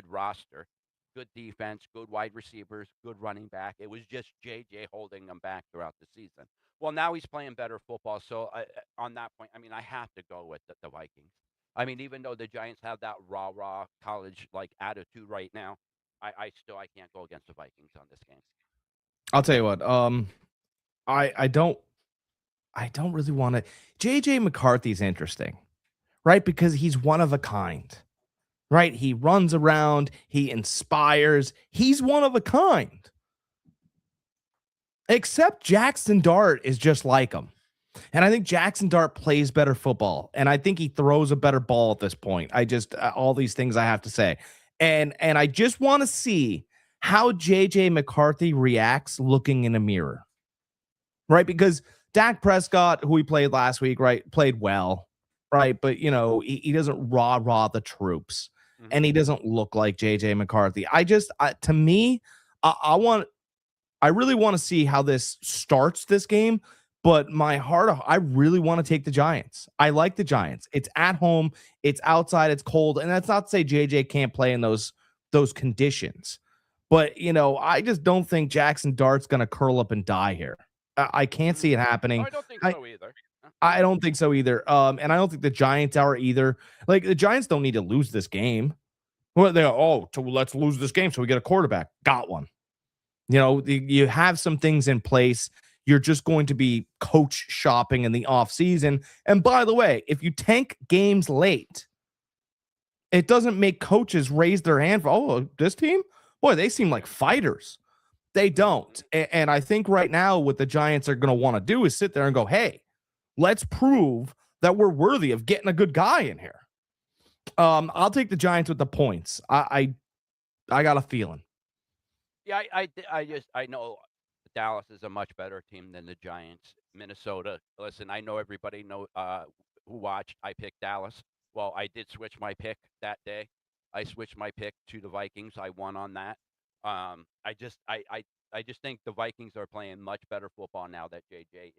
Speaker 3: roster, good defense, good wide receivers, good running back. It was just JJ holding them back throughout the season. Well, now he's playing better football. So on that point, I have to go with the Vikings. Even though the Giants have that raw college like attitude right now, I can't go against the Vikings on this game.
Speaker 2: I'll tell you what. I don't really want to. JJ McCarthy's interesting, right? Because he's one of a kind, right? He runs around, he inspires, he's one of a kind. Except Jackson Dart is just like him. And I think Jackson Dart plays better football. And I think he throws a better ball at this point. All these things I have to say. And I just want to see how JJ McCarthy reacts looking in a mirror. Right? Because Dak Prescott, who he played last week, right, played well, right? But, he doesn't rah the troops. Mm-hmm. And he doesn't look like JJ McCarthy. To me, I really want to see how this starts this game. But my heart, I really want to take the Giants. I like the Giants. It's at home. It's outside. It's cold. And that's not to say JJ can't play in those conditions. But, I just don't think Jackson Dart's going to curl up and die here. I can't see it
Speaker 3: No,
Speaker 2: happening.
Speaker 3: I don't think
Speaker 2: I,
Speaker 3: so either.
Speaker 2: I don't think so either. And I don't think the Giants are either. Like, the Giants don't need to lose this game. Well, let's lose this game so we get a quarterback. Got one. You have some things in place. You're just going to be coach shopping in the offseason. And by the way, if you tank games late, it doesn't make coaches raise their hand for, this team? Boy, they seem like fighters. They don't. And I think right now what the Giants are going to want to do is sit there and go, hey, let's prove that we're worthy of getting a good guy in here. I'll take the Giants with the points. I got a feeling.
Speaker 3: Yeah, I know Dallas is a much better team than the Giants. Minnesota, listen, I know everybody who watched. I picked Dallas. Well, I did switch my pick that day. I switched my pick to the Vikings. I won on that. I just think the Vikings are playing much better football now that JJ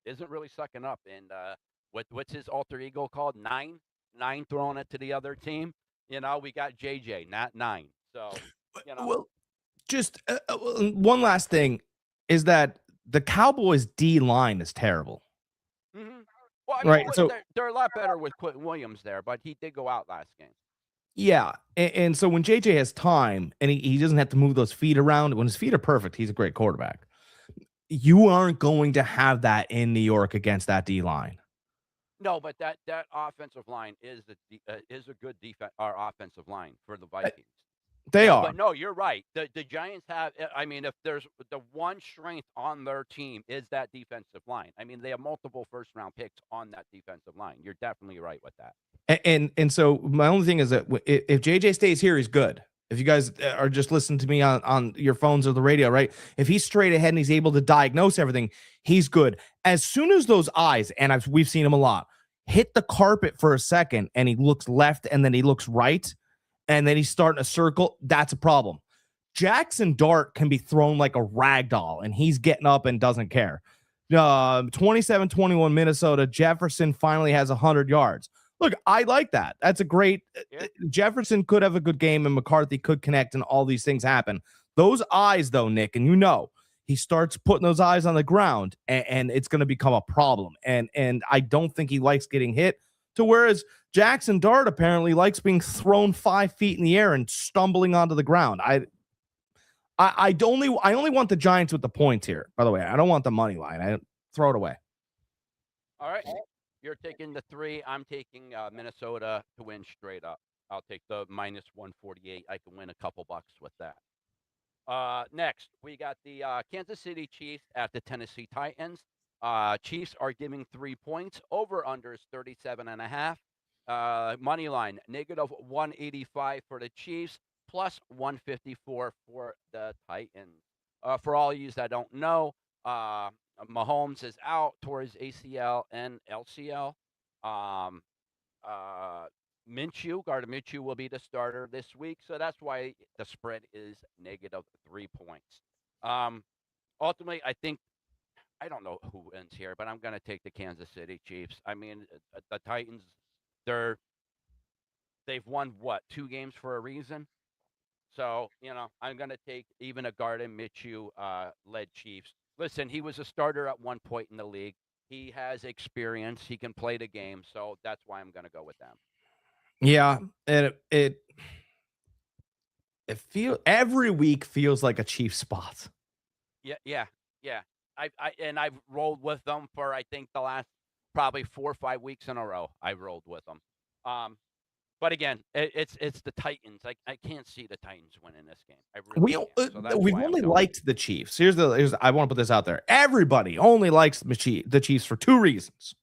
Speaker 3: isn't really sucking up. And what's his alter ego called? Nine throwing it to the other team. We got JJ, not 9. So
Speaker 2: well, just one last thing is that the Cowboys D line is terrible.
Speaker 3: Mm-hmm. Well,
Speaker 2: right. So
Speaker 3: they're a lot better with Quentin Williams there, but he did go out last game.
Speaker 2: Yeah. And so when JJ has time and he doesn't have to move those feet around, when his feet are perfect, he's a great quarterback. You aren't going to have that in New York against that D line.
Speaker 3: No, but that offensive line is a good defense or offensive line for the Vikings.
Speaker 2: They are.
Speaker 3: But no, you're right. The Giants have. I mean, if there's the one strength on their team is that defensive line. I mean, they have multiple first-round picks on that defensive line. You're definitely right with that.
Speaker 2: And so my only thing is that if JJ stays here, he's good. If you guys are just listening to me on your phones or the radio, right? If he's straight ahead and he's able to diagnose everything, he's good. As soon as those eyes, and we've seen him a lot, hit the carpet for a second and he looks left and then he looks right and then he's starting a circle, that's a problem. Jackson Dart can be thrown like a rag doll and he's getting up and doesn't care. 27-21 Minnesota. Jefferson finally has 100 yards. Look, I like that. That's a great Jefferson could have a good game and McCarthy could connect and all these things happen. Those eyes though, Nick, and he starts putting those eyes on the ground and it's going to become a problem. And I don't think he likes getting hit to whereas Jackson Dart apparently likes being thrown 5 feet in the air and stumbling onto the ground. I only want the Giants with the points here. By the way, I don't want the money line. I throw it away.
Speaker 3: All right. You're taking the 3. I'm taking Minnesota to win straight up. I'll take the minus 148. I can win a couple bucks with that. Next, we got the Kansas City Chiefs at the Tennessee Titans. Chiefs are giving 3 points. Over-under is 37.5. Money line, negative 185 for the Chiefs, plus 154 for the Titans. For all of you that don't know, Mahomes is out towards ACL and LCL. Gardner Minshew will be the starter this week, so that's why the spread is negative 3 points. Ultimately, I don't know who wins here, but I'm going to take the Kansas City Chiefs. I mean, the Titans, they've won, 2 games for a reason? So, I'm going to take even a Gardner Minshew led Chiefs. Listen, he was a starter at one point in the league. He has experience. He can play the game, so that's why I'm going to go with them.
Speaker 2: Yeah, and it feels every week feels like a Chiefs spot.
Speaker 3: Yeah. I've rolled with them for I think the last probably 4 or 5 weeks in a row. I've rolled with them. But again, it's the Titans. I can't see the Titans winning this game. I really can't. So
Speaker 2: we've only liked the Chiefs. Here's I want to put this out there. Everybody only likes the Chiefs for 2 reasons.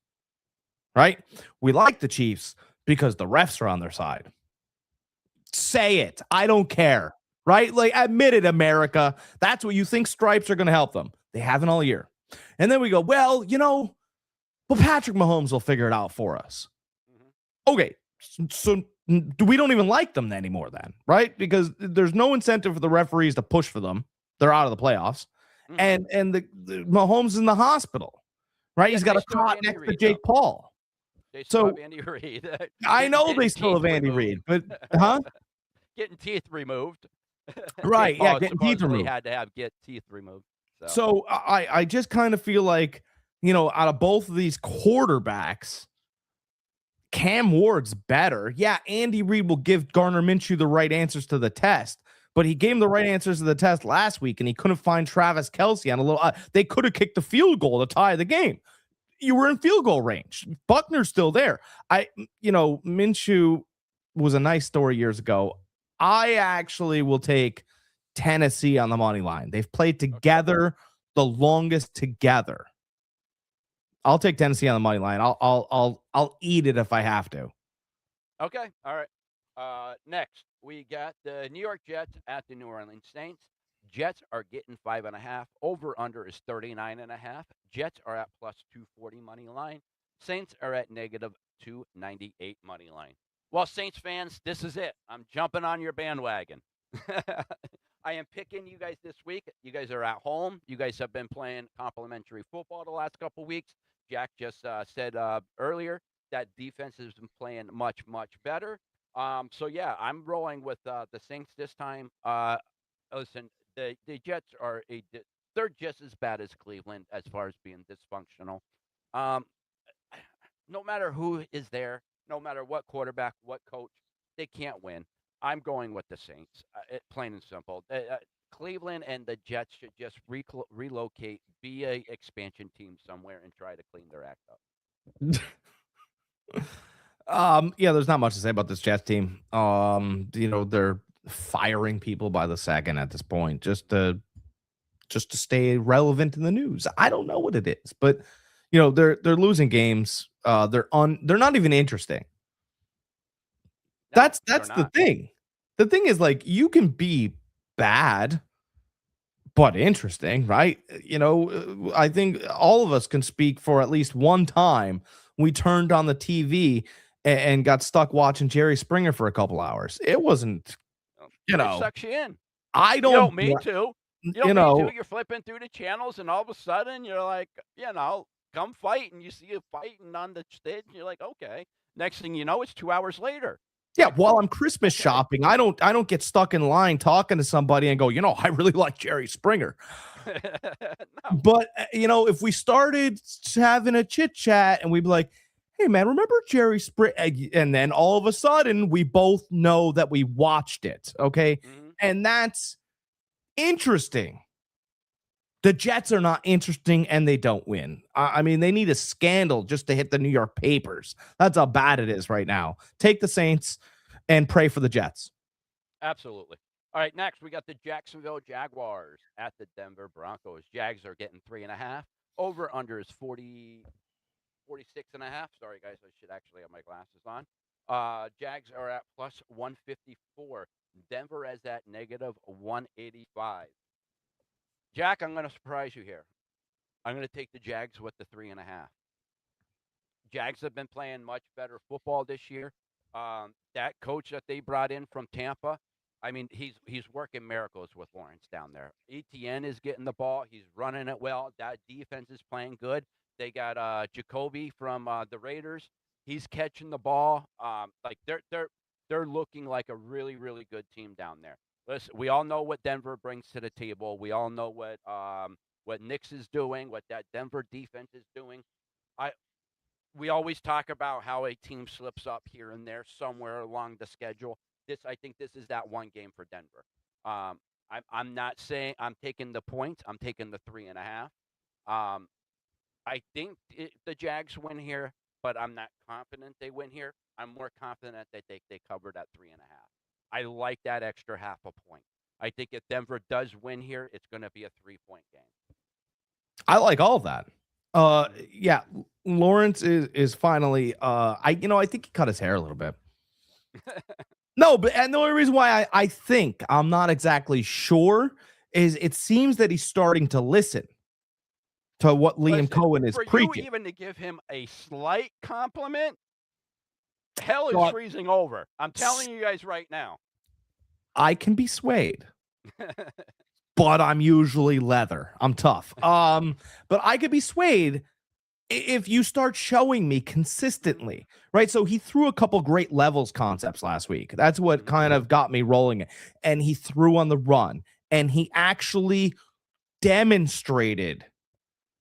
Speaker 2: Right? We like the Chiefs because the refs are on their side. Say it. I don't care. Right? Like, admit it, America. That's what you think stripes are going to help them. They haven't all year. And then we go, well, Patrick Mahomes will figure it out for us. Mm-hmm. Okay. So we don't even like them anymore then, right? Because there's no incentive for the referees to push for them. They're out of the playoffs. Mm-hmm. And the Mahomes is in the hospital, right? Yeah, he's got a cot next to Jake Paul.
Speaker 3: They still have Andy Reid.
Speaker 2: I know they still have Andy Reid, but
Speaker 3: getting teeth removed.
Speaker 2: Right. Yeah.
Speaker 3: Well,
Speaker 2: Getting teeth
Speaker 3: supposedly
Speaker 2: removed.
Speaker 3: had to have get teeth removed. So
Speaker 2: So I just kind of feel like, out of both of these quarterbacks, Cam Ward's better. Yeah, Andy Reid will give Gardner Minshew the right answers to the test, but he gave him the right answers to the test last week, and he couldn't find Travis Kelce on a little. They could have kicked the field goal to tie the game. You were in field goal range. Buckner's still there. Minshew was a nice story years ago. I actually will take Tennessee on the money line. They've played together the longest together. I'll take Tennessee on the money line. I'll eat it if I have to.
Speaker 3: okay, all right. Next we got the New York Jets at the New Orleans Saints. Jets are getting 5.5. Over under is 39.5. Jets are at plus 240 money line. Saints are at negative 298 money line. Well, Saints fans, this is it. I'm jumping on your bandwagon. I am picking you guys this week. You guys are at home. You guys have been playing complimentary football the last couple weeks. Jack just said earlier that defense has been playing much, much better. So, yeah, I'm rolling with the Saints this time. Listen, the Jets are they're just as bad as Cleveland as far as being dysfunctional. Um, no matter who is there, no matter what quarterback, what coach, they can't win. I'm going with the Saints, plain and simple. Cleveland and the Jets should just relocate, be a expansion team somewhere, and try to clean their act up.
Speaker 2: Yeah, there's not much to say about this Jets team. They're firing people by the second at this point just to stay relevant in the news. I don't know what it is, but they're losing games. They're not even interesting.
Speaker 3: No,
Speaker 2: That's the thing. The thing is, like, you can be bad but interesting, right? I think all of us can speak for at least one time we turned on the TV and got stuck watching Jerry Springer for a couple hours. It wasn't,
Speaker 3: It sucks you in.
Speaker 2: I
Speaker 3: You
Speaker 2: don't,
Speaker 3: don't mean to. You don't
Speaker 2: you
Speaker 3: mean
Speaker 2: know,
Speaker 3: to. You're flipping through the channels, and all of a sudden, you're like, come fight, and you see a fighting on the stage, and you're like, okay. Next thing you know, it's 2 hours later.
Speaker 2: yeah,
Speaker 3: Like,
Speaker 2: while
Speaker 3: oh,
Speaker 2: I'm Christmas
Speaker 3: okay.
Speaker 2: shopping, I don't get stuck in line talking to somebody and go, I really like Jerry Springer.
Speaker 3: No.
Speaker 2: But if we started having a chit chat and we'd be like, hey man, remember Jerry Springer? And then all of a sudden we both know that we watched it. Okay.
Speaker 3: Mhm.
Speaker 2: And that's interesting. The Jets are not interesting and they don't win. I mean, they need a scandal just to hit the New York papers. That's how bad it is right now. Take the Saints and pray for the Jets.
Speaker 3: Absolutely. All right, next we got the Jacksonville Jaguars at the Denver Broncos. Jags are getting 3.5. Over under is 46.5. Sorry, guys, I should actually have my glasses on. Jags are at plus 154. Denver is at negative 185. Jack, I'm going to surprise you here. I'm going to take the Jags with the 3.5. Jags have been playing much better football this year. That coach that they brought in from Tampa, I mean, he's working miracles with Lawrence down there. ETN is getting the ball. He's running it well. That defense is playing good. They got Jacoby from the Raiders. He's catching the ball. They're looking like a really, really good team down there. Listen, we all know what Denver brings to the table. We all know what Nix is doing, what that Denver defense is doing. We always talk about how a team slips up here and there somewhere along the schedule. I think this is that one game for Denver. I'm not saying I'm taking the points. I'm taking the 3.5. I think the Jags win here, but I'm not confident they win here. I'm more confident that they covered at 3.5. I like that extra half a point. I think if Denver does win here, it's going to be a 3-point game.
Speaker 2: I like all of that. Yeah, Lawrence is finally. I think he cut his hair a little bit. No, and the only reason why I think I'm not exactly sure is it seems that he's starting to listen to what Liam Cohen is preaching.
Speaker 3: For you even to give him a slight compliment, hell is freezing over. I'm telling you guys right now.
Speaker 2: I can be swayed. But I'm usually leather. I'm tough. But I could be swayed if you start showing me consistently, right? So he threw a couple great levels concepts last week. That's what kind of got me rolling. And he threw on the run, and he actually demonstrated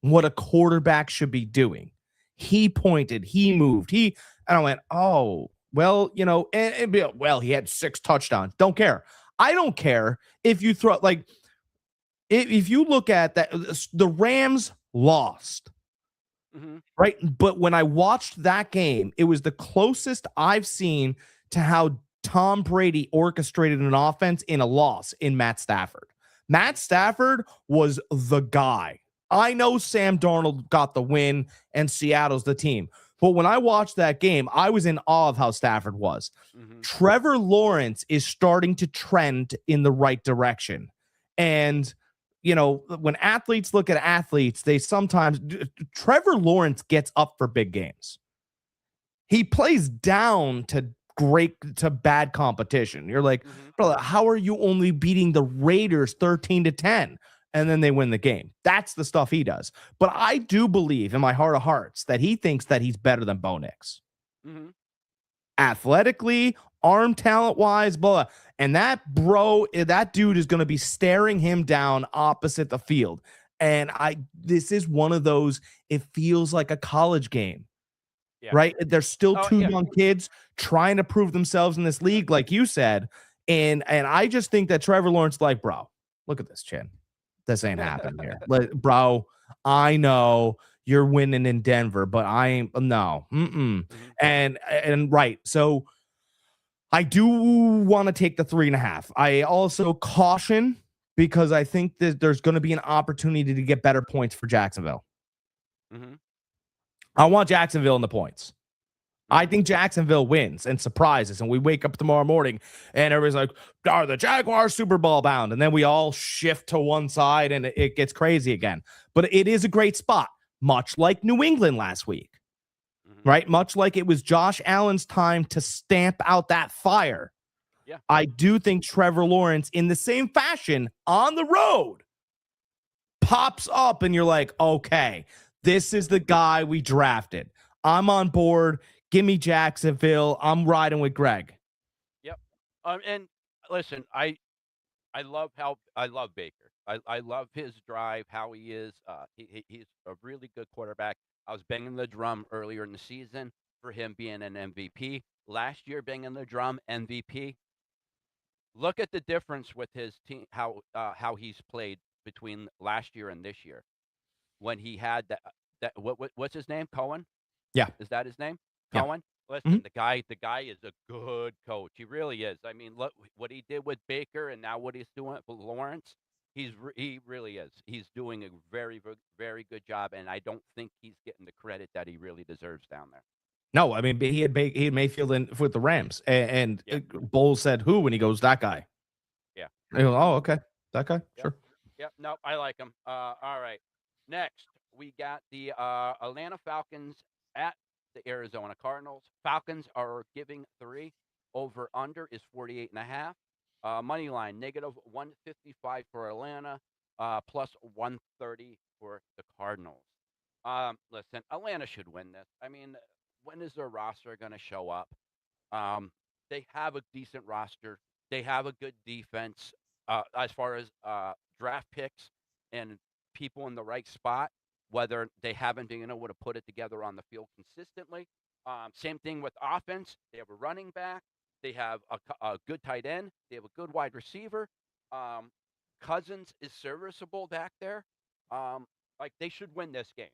Speaker 2: what a quarterback should be doing. He pointed, he moved, and I went, oh, well, well, he had 6 touchdowns. Don't care. I don't care if you throw, like, if you look at that, the Rams lost. Right. But when I watched that game, it was the closest I've seen to how Tom Brady orchestrated an offense in a loss in Matt Stafford. Matt Stafford was the guy. I know Sam Darnold got the win and Seattle's the team. But when I watched that game, I was in awe of how Stafford was. Trevor Lawrence is starting to trend in the right direction. And when athletes look at athletes, they sometimes Trevor Lawrence gets up for big games. He plays down to bad competition. You're like, brother, how are you only beating the Raiders 13-10? And then they win the game. That's the stuff he does. But I do believe in my heart of hearts that he thinks that he's better than Bo Nix. Athletically, arm talent wise, blah. And that dude is going to be staring him down opposite the field. And this is one of those, it feels like a college game, right? They're still two young kids trying to prove themselves in this league, like you said. And I just think that Trevor Lawrence, like, bro, look at this, Chin. This ain't happening here. Bro, I know you're winning in Denver, but I ain't, no. And right. So I do want to take the 3.5. I also caution because I think that there's going to be an opportunity to get better points for Jacksonville. I want Jacksonville in the points. I think Jacksonville wins and surprises, and we wake up tomorrow morning and everybody's like, are the Jaguars Super Bowl bound? And then we all shift to one side and it gets crazy again. But it is a great spot, much like New England last week. Right? Much like it was Josh Allen's time to stamp out that fire. I do think Trevor Lawrence, in the same fashion, on the road, pops up and you're like, okay, this is the guy we drafted. I'm on board. Give me Jacksonville. I'm riding with Greg.
Speaker 3: And listen, I love Baker. I love his drive, how he is. He's a really good quarterback. I was banging the drum earlier in the season for him being an MVP. Last year, banging the drum, MVP. Look at the difference with his team, how he's played between last year and this year. When he had what's his name? Cohen?
Speaker 2: Yeah.
Speaker 3: Is that his name?
Speaker 2: Yeah.
Speaker 3: Cohen? Listen, the guy is a good coach. He really is. I mean, look what he did with Baker and now what he's doing with Lawrence. He really is. He's doing a very, very good job, and I don't think he's getting the credit that he really deserves down there.
Speaker 2: No, I mean, he had Mayfield with the Rams, and Bowles said who, and he goes, that guy.
Speaker 3: Yeah.
Speaker 2: And he goes, oh, okay. That guy? Sure.
Speaker 3: No, I like him. All right. Next, we got the Atlanta Falcons at the Arizona Cardinals. Falcons are giving 3. Over under is 48.5. Money line, -155 for Atlanta, plus 130 for the Cardinals. Listen, Atlanta should win this. I mean, when is their roster going to show up? They have a decent roster. They have a good defense as far as draft picks and people in the right spot, whether they haven't been able to put it together on the field consistently. Same thing with offense. They have a running back. They have a good tight end. They have a good wide receiver. Cousins is serviceable back there. Like, they should win this game.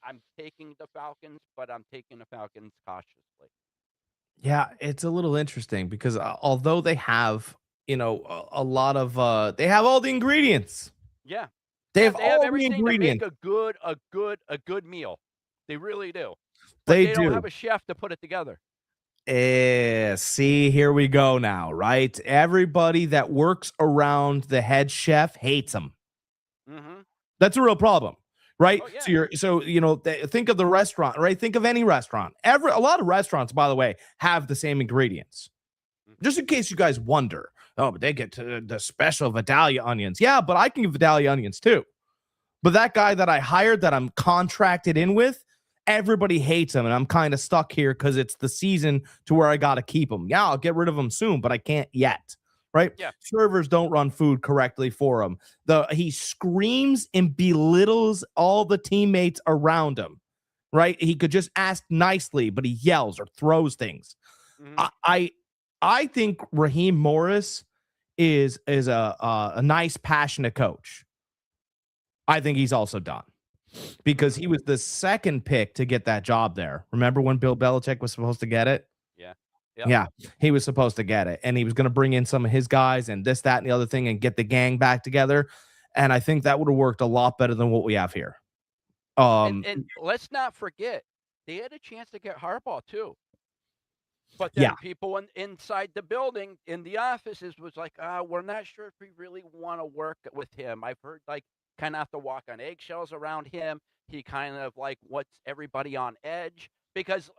Speaker 3: I'm taking the Falcons, but I'm taking the Falcons cautiously.
Speaker 2: Yeah, it's a little interesting because although they have, a lot of, they have all the ingredients.
Speaker 3: Yeah.
Speaker 2: They have all the
Speaker 3: everything
Speaker 2: ingredients.
Speaker 3: to make a good meal. They really do. But
Speaker 2: They
Speaker 3: don't
Speaker 2: do.
Speaker 3: have a chef to put it together.
Speaker 2: See, here we go now, right? Everybody that works around the head chef hates him. That's a real problem, right?
Speaker 3: Oh, yeah.
Speaker 2: So think of the restaurant, right? Think of any restaurant. A lot of restaurants, by the way, have the same ingredients. Just in case you guys wonder, but they get to the special Vidalia onions. Yeah, but I can give Vidalia onions too. But that guy that I hired, that I'm contracted in with, everybody hates him, and I'm kind of stuck here because it's the season to where I got to keep him. Yeah, I'll get rid of him soon, but I can't yet. Right?
Speaker 3: Yeah.
Speaker 2: Servers don't run food correctly for him. He screams and belittles all the teammates around him. Right? He could just ask nicely, but he yells or throws things.
Speaker 3: Mhm.
Speaker 2: I think Raheem Morris is a nice, passionate coach. I think he's also done because he was the second pick to get that job there. Remember when Bill Belichick was supposed to get it?
Speaker 3: Yeah. Yep.
Speaker 2: Yeah, he was supposed to get it, and he was going to bring in some of his guys and this, that, and the other thing, and get the gang back together. And I think that would have worked a lot better than what we have here.
Speaker 3: And let's not forget, they had a chance to get Harbaugh too. But then
Speaker 2: Yeah.
Speaker 3: people inside the building, in the offices, was like, we're not sure if we really want to work with him. I've heard like kind of have to walk on eggshells around him. He kind of like what's everybody on edge because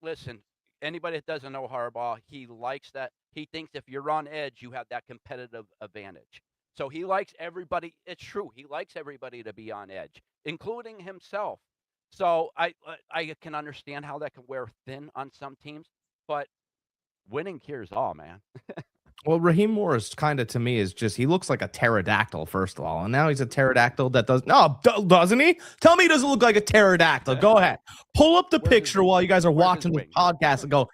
Speaker 3: listen, anybody that doesn't know Harbaugh, he likes that. He thinks if you're on edge, you have that competitive advantage. So he likes everybody. It's true. He likes everybody to be on edge, including himself. So I can understand how that can wear thin on some teams, but winning cures all, man.
Speaker 2: Well, Raheem Morris kind of to me is just he looks like a pterodactyl first of all, and now he's a pterodactyl that doesn't he? Tell me he doesn't look like a pterodactyl. Go ahead, pull up the
Speaker 3: Where's his-
Speaker 2: picture while you guys are
Speaker 3: where's
Speaker 2: watching
Speaker 3: his
Speaker 2: this
Speaker 3: wing?
Speaker 2: podcast and go,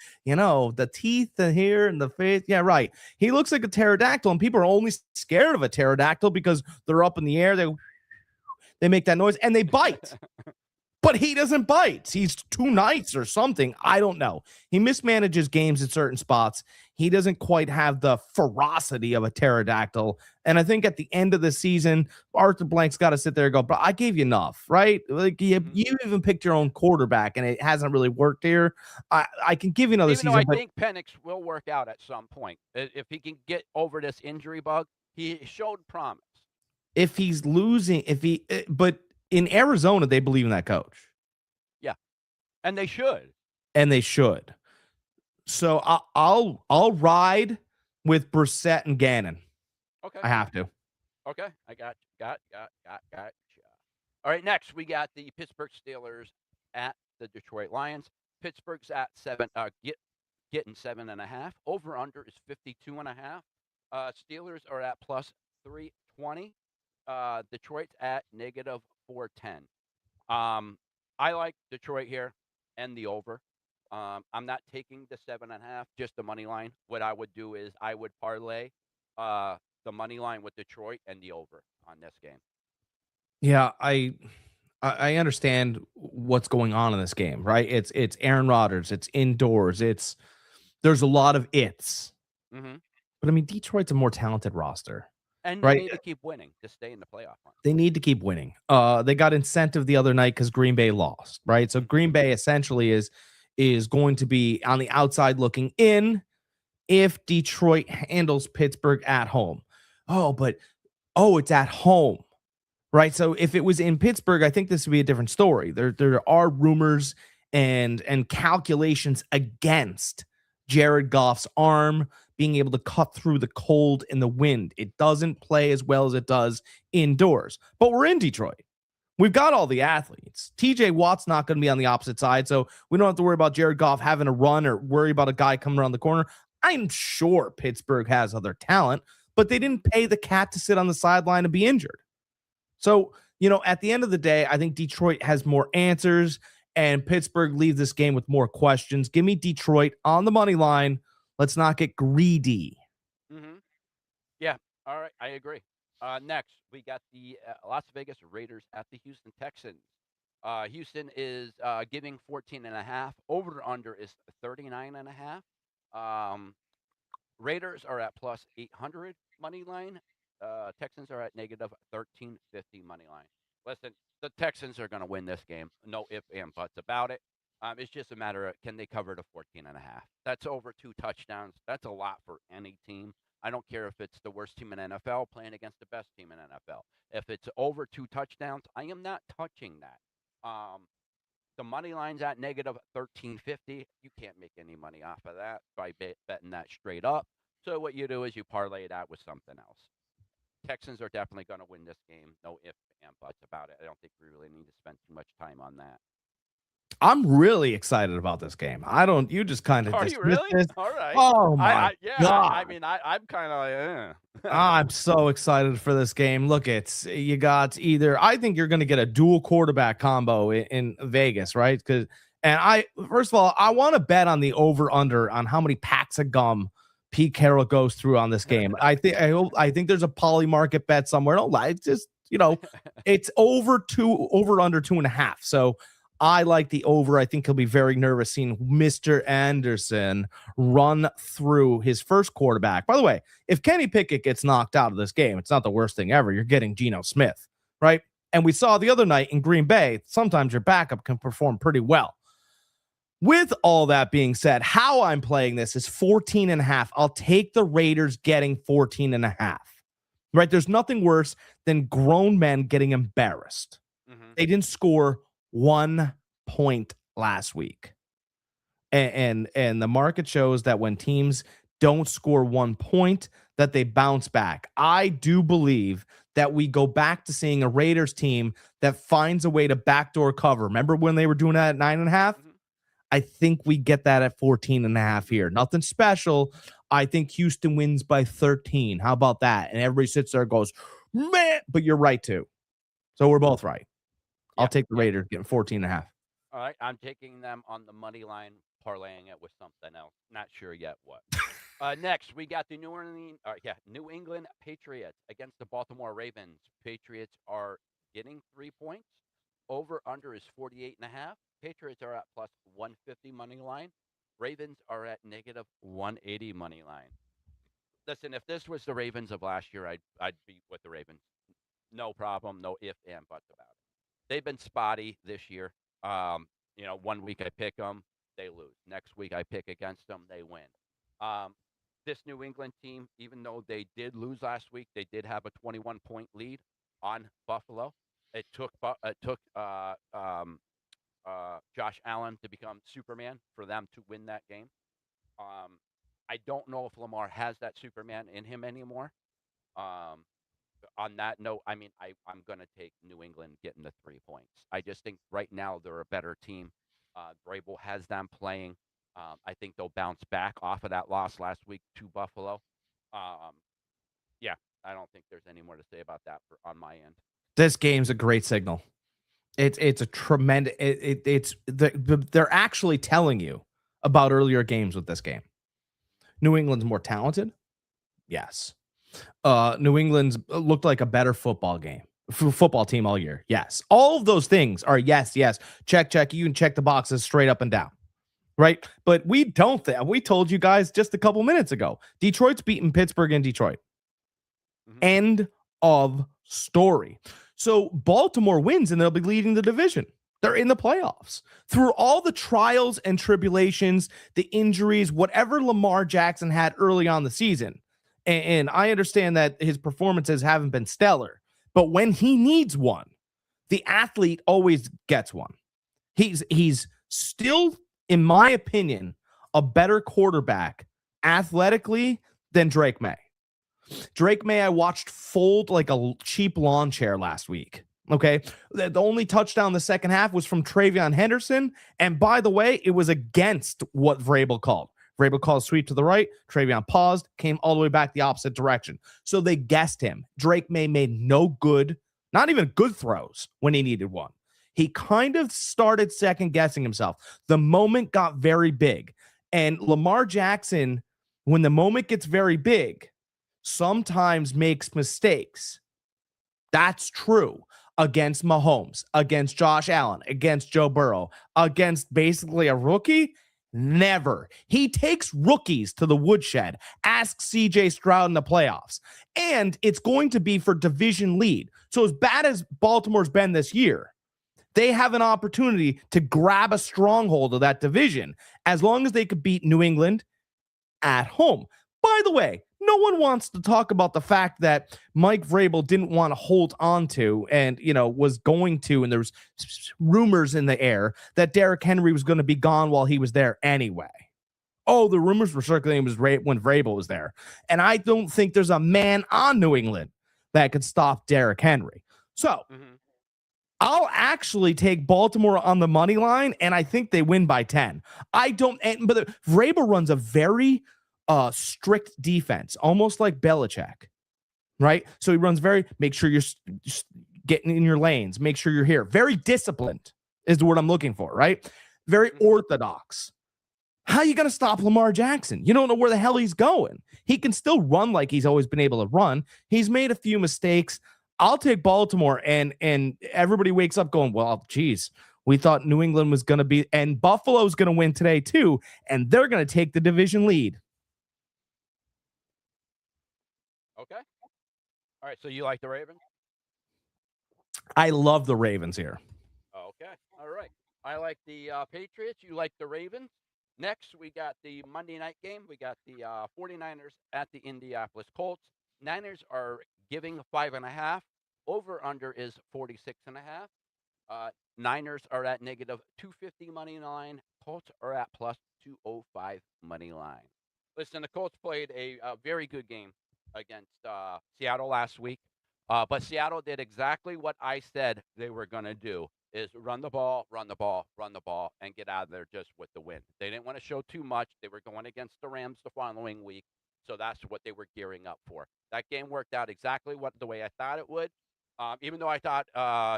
Speaker 2: the teeth and here and the face. Yeah, right. He looks like a pterodactyl, and people are only scared of a pterodactyl because they're up in the air. They make that noise and they bite. But he doesn't bite. He's too nice or something. I don't know. He mismanages games at certain spots. He doesn't quite have the ferocity of a pterodactyl. And I think at the end of the season, Arthur Blank's got to sit there and go, but I gave you enough, right? Like you even picked your own quarterback and it hasn't really worked here. I can give you another
Speaker 3: Even
Speaker 2: season.
Speaker 3: though I
Speaker 2: but
Speaker 3: think Penix will work out at some point. If he can get over this injury bug, he showed promise.
Speaker 2: if he's losing, but in Arizona, they believe in that coach.
Speaker 3: Yeah. And they should.
Speaker 2: And they should. So I'll ride with Brissett and Gannon.
Speaker 3: Okay.
Speaker 2: I have to.
Speaker 3: Okay. I got you. All right, next we got the Pittsburgh Steelers at the Detroit Lions. Pittsburgh's at 7 getting 7.5. Over under is 52.5. Steelers are at plus 320. Detroit's at negative 410. I like Detroit here and the over. I'm not taking the 7.5, just the money line. What I would do is I would parlay the money line with Detroit and the over on this game.
Speaker 2: Yeah, I understand what's going on in this game, right? It's Aaron Rodgers, it's indoors, there's a lot of it's.
Speaker 3: Mm-hmm.
Speaker 2: But I mean, Detroit's a more talented roster.
Speaker 3: And they
Speaker 2: right?
Speaker 3: need to keep winning to stay in the playoff hunt.
Speaker 2: They need to keep winning. They got incentive the other night because Green Bay lost, right? So Green Bay essentially is going to be on the outside looking in if Detroit handles Pittsburgh at home. It's at home, right? So if it was in Pittsburgh, I think this would be a different story. There are rumors and calculations against Jared Goff's arm being able to cut through the cold and the wind. It doesn't play as well as it does indoors. But we're in Detroit. We've got all the athletes. TJ Watt's not going to be on the opposite side, so we don't have to worry about Jared Goff having a run or worry about a guy coming around the corner. I'm sure Pittsburgh has other talent, but they didn't pay the cat to sit on the sideline and be injured. So, at the end of the day, I think Detroit has more answers and Pittsburgh leaves this game with more questions. Give me Detroit on the money line. Let's not get greedy.
Speaker 3: Mm-hmm. Yeah. All right. I agree. Next, we got the Las Vegas Raiders at the Houston Texans. Houston is giving 14.5. Over under is 39.5. Raiders are at plus 800 money line. Texans are at negative 1350 money line. Listen, the Texans are going to win this game. No ifs and buts about it. It's just a matter of can they cover the 14.5. That's over 2 touchdowns. That's a lot for any team. I don't care if it's the worst team in NFL playing against the best team in NFL. If it's over 2 touchdowns, I am not touching that. The money line's at negative 1350. You can't make any money off of that by betting that straight up. So what you do is you parlay that with something else. Texans are definitely going to win this game. No ifs and buts about it. I don't think we really need to spend too much time on that.
Speaker 2: I'm really excited about this game. You just kind of
Speaker 3: Are you
Speaker 2: dismissed
Speaker 3: really?
Speaker 2: this.
Speaker 3: All right.
Speaker 2: Oh my
Speaker 3: Yeah. I
Speaker 2: God.
Speaker 3: mean, I'm kind of like,
Speaker 2: I'm so excited for this game. Look, you got I think you're going to get a dual quarterback combo in Vegas, right? First of all, I want to bet on the over under on how many packs of gum Pete Carroll goes through on this game. I think there's a poly market bet somewhere. Don't lie. It's just, it's over under 2.5. So I like the over. I think he'll be very nervous seeing Mr. Anderson run through his first quarterback. By the way, if Kenny Pickett gets knocked out of this game, it's not the worst thing ever. You're getting Geno Smith, right? And we saw the other night in Green Bay, sometimes your backup can perform pretty well. With all that being said, how I'm playing this is 14.5. I'll take the Raiders getting 14.5. Right? There's nothing worse than grown men getting embarrassed. They didn't score 1 point last week. And the market shows that when teams don't score 1 point, that they bounce back. I do believe that we go back to seeing a Raiders team that finds a way to backdoor cover. Remember when they were doing that at 9.5? I think we get that at 14.5 here. Nothing special. I think Houston wins by 13. How about that? And everybody sits there and goes, man, but you're right too. So we're both right. I'll take the Raiders getting 14.5.
Speaker 3: all right. I'm taking them on the money line, parlaying it with something else. Not sure yet what. Next, we got the New England Patriots against the Baltimore Ravens. Patriots are getting 3 points. Over under is 48.5. Patriots are at plus 150 money line. Ravens are at negative 180 money line. Listen, if this was the Ravens of last year, I'd be with the Ravens. No problem, no if and buts about it. They've been spotty this year. 1 week I pick them, they lose. Next week I pick against them, they win. This New England team, even though they did lose last week, they did have a 21-point lead on Buffalo. It took Josh Allen to become Superman for them to win that game. I don't know if Lamar has that Superman in him anymore. On that note, I mean, I'm going to take New England getting the 3 points. I just think right now they're a better team. Vrabel has them playing. I think they'll bounce back off of that loss last week to Buffalo. I don't think there's any more to say about that on my end.
Speaker 2: This game's a great signal. It's a tremendous. They're actually telling you about earlier games with this game. New England's more talented. Yes. New England's looked like a better football team all year. Yes. All of those things are yes. Check. You can check the boxes straight up and down. Right. But we don't. We told you guys just a couple minutes ago. Detroit's beaten Pittsburgh in Detroit. End of story. So Baltimore wins and they'll be leading the division. They're in the playoffs. Through all the trials and tribulations, the injuries, whatever Lamar Jackson had early on the season. And I understand that his performances haven't been stellar, but when he needs one, the athlete always gets one. He's still, in my opinion, a better quarterback athletically than Drake May. Drake May, I watched fold like a cheap lawn chair last week. Okay. The only touchdown the second half was from Travion Henderson. And by the way, it was against what Vrabel called. Vrabel called sweep to the right. Travion paused, came all the way back the opposite direction. So they guessed him. Drake May made no good, not even good throws when he needed one. He kind of started second guessing himself. The moment got very big. And Lamar Jackson, when the moment gets very big, sometimes makes mistakes. That's true against Mahomes, against Josh Allen, against Joe Burrow, against basically a rookie. Never. He takes rookies to the woodshed. Ask CJ Stroud in the playoffs. And it's going to be for division lead. So as bad as Baltimore's been this year, they have an opportunity to grab a stronghold of that division as long as they could beat New England at home. By the way, no one wants to talk about the fact that Mike Vrabel didn't want to hold on to and, was going to, and there was rumors in the air that Derrick Henry was going to be gone while he was there anyway. Oh, the rumors were circulating when Vrabel was there. And I don't think there's a man on New England that could stop Derrick Henry. So I'll actually take Baltimore on the money line, and I think they win by 10. But Vrabel runs a very strict defense, almost like Belichick, right? So he runs make sure you're getting in your lanes, make sure you're here. Very disciplined is the word I'm looking for, right? Very orthodox. How are you going to stop Lamar Jackson? You don't know where the hell he's going. He can still run like he's always been able to run. He's made a few mistakes. I'll take Baltimore, and everybody wakes up going, well, geez, we thought New England was going to be, and Buffalo's going to win today too, and they're going to take the division lead.
Speaker 3: Okay. All right, so you like the Ravens?
Speaker 2: I love the Ravens here.
Speaker 3: Okay. All right. I like the Patriots. You like the Ravens. Next, we got the Monday night game. We got the 49ers at the Indianapolis Colts. Niners are giving 5.5. Over-under is 46.5. Niners are at negative 250 money line. Colts are at plus 205 money line. Listen, the Colts played a very good game against Seattle last week. But Seattle did exactly what I said they were going to do, is run the ball, and get out of there just with the win. They didn't want to show too much. They were going against the Rams the following week, so that's what they were gearing up for. That game worked out exactly the way I thought it would, even though I thought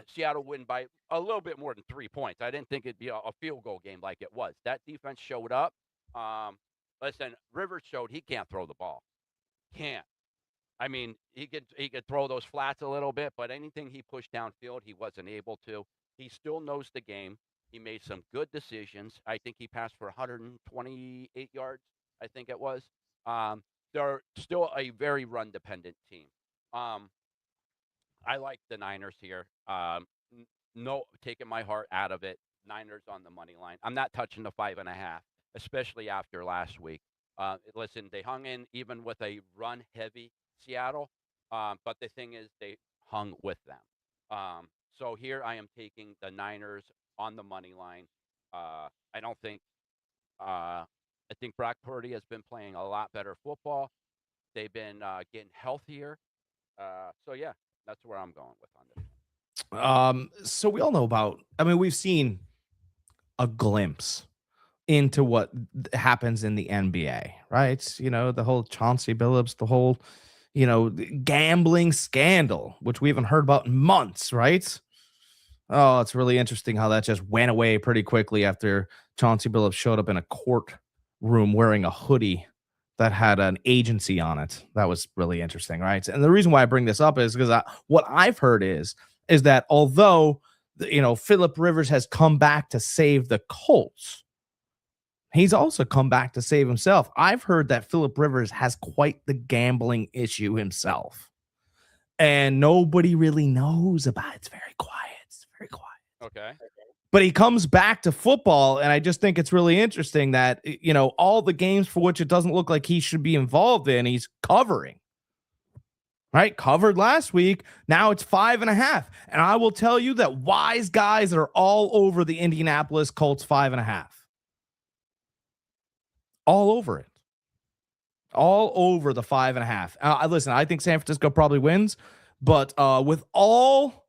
Speaker 3: Seattle would win by a little bit more than 3 points. I didn't think it'd be a field goal game like it was. That defense showed up. Listen, Rivers showed he can't throw the ball. Can't. I mean, he could throw those flats a little bit, but anything he pushed downfield, he wasn't able to. He still knows the game. He made some good decisions. I think he passed for 128 yards, I think it was. They're still a very run-dependent team. I like the Niners here. No, taking my heart out of it. Niners on the money line. I'm not touching the 5.5, especially after last week. Listen, they hung in even with a run-heavy Seattle, but the thing is they hung with them. So here I am taking the Niners on the money line. I don't think I think Brock Purdy has been playing a lot better football. They've been getting healthier. So yeah, that's where I'm going with on this.
Speaker 2: So we all know we've seen a glimpse into what happens in the NBA, right? You know, the whole Chauncey Billups, the whole, gambling scandal, which we haven't heard about in months, right? Oh, it's really interesting how that just went away pretty quickly after Chauncey Billups showed up in a courtroom wearing a hoodie that had an agency on it. That was really interesting, right? And the reason why I bring this up is because what I've heard is that although, Phillip Rivers has come back to save the Colts, he's also come back to save himself. I've heard that Phillip Rivers has quite the gambling issue himself, and nobody really knows about it. It's very quiet.
Speaker 3: Okay.
Speaker 2: But he comes back to football, and I just think it's really interesting that, all the games for which it doesn't look like he should be involved in, he's covering. Right? Covered last week. Now it's 5.5. And I will tell you that wise guys are all over the Indianapolis Colts 5.5. All over it. All over the 5.5. Listen, I think San Francisco probably wins, but with all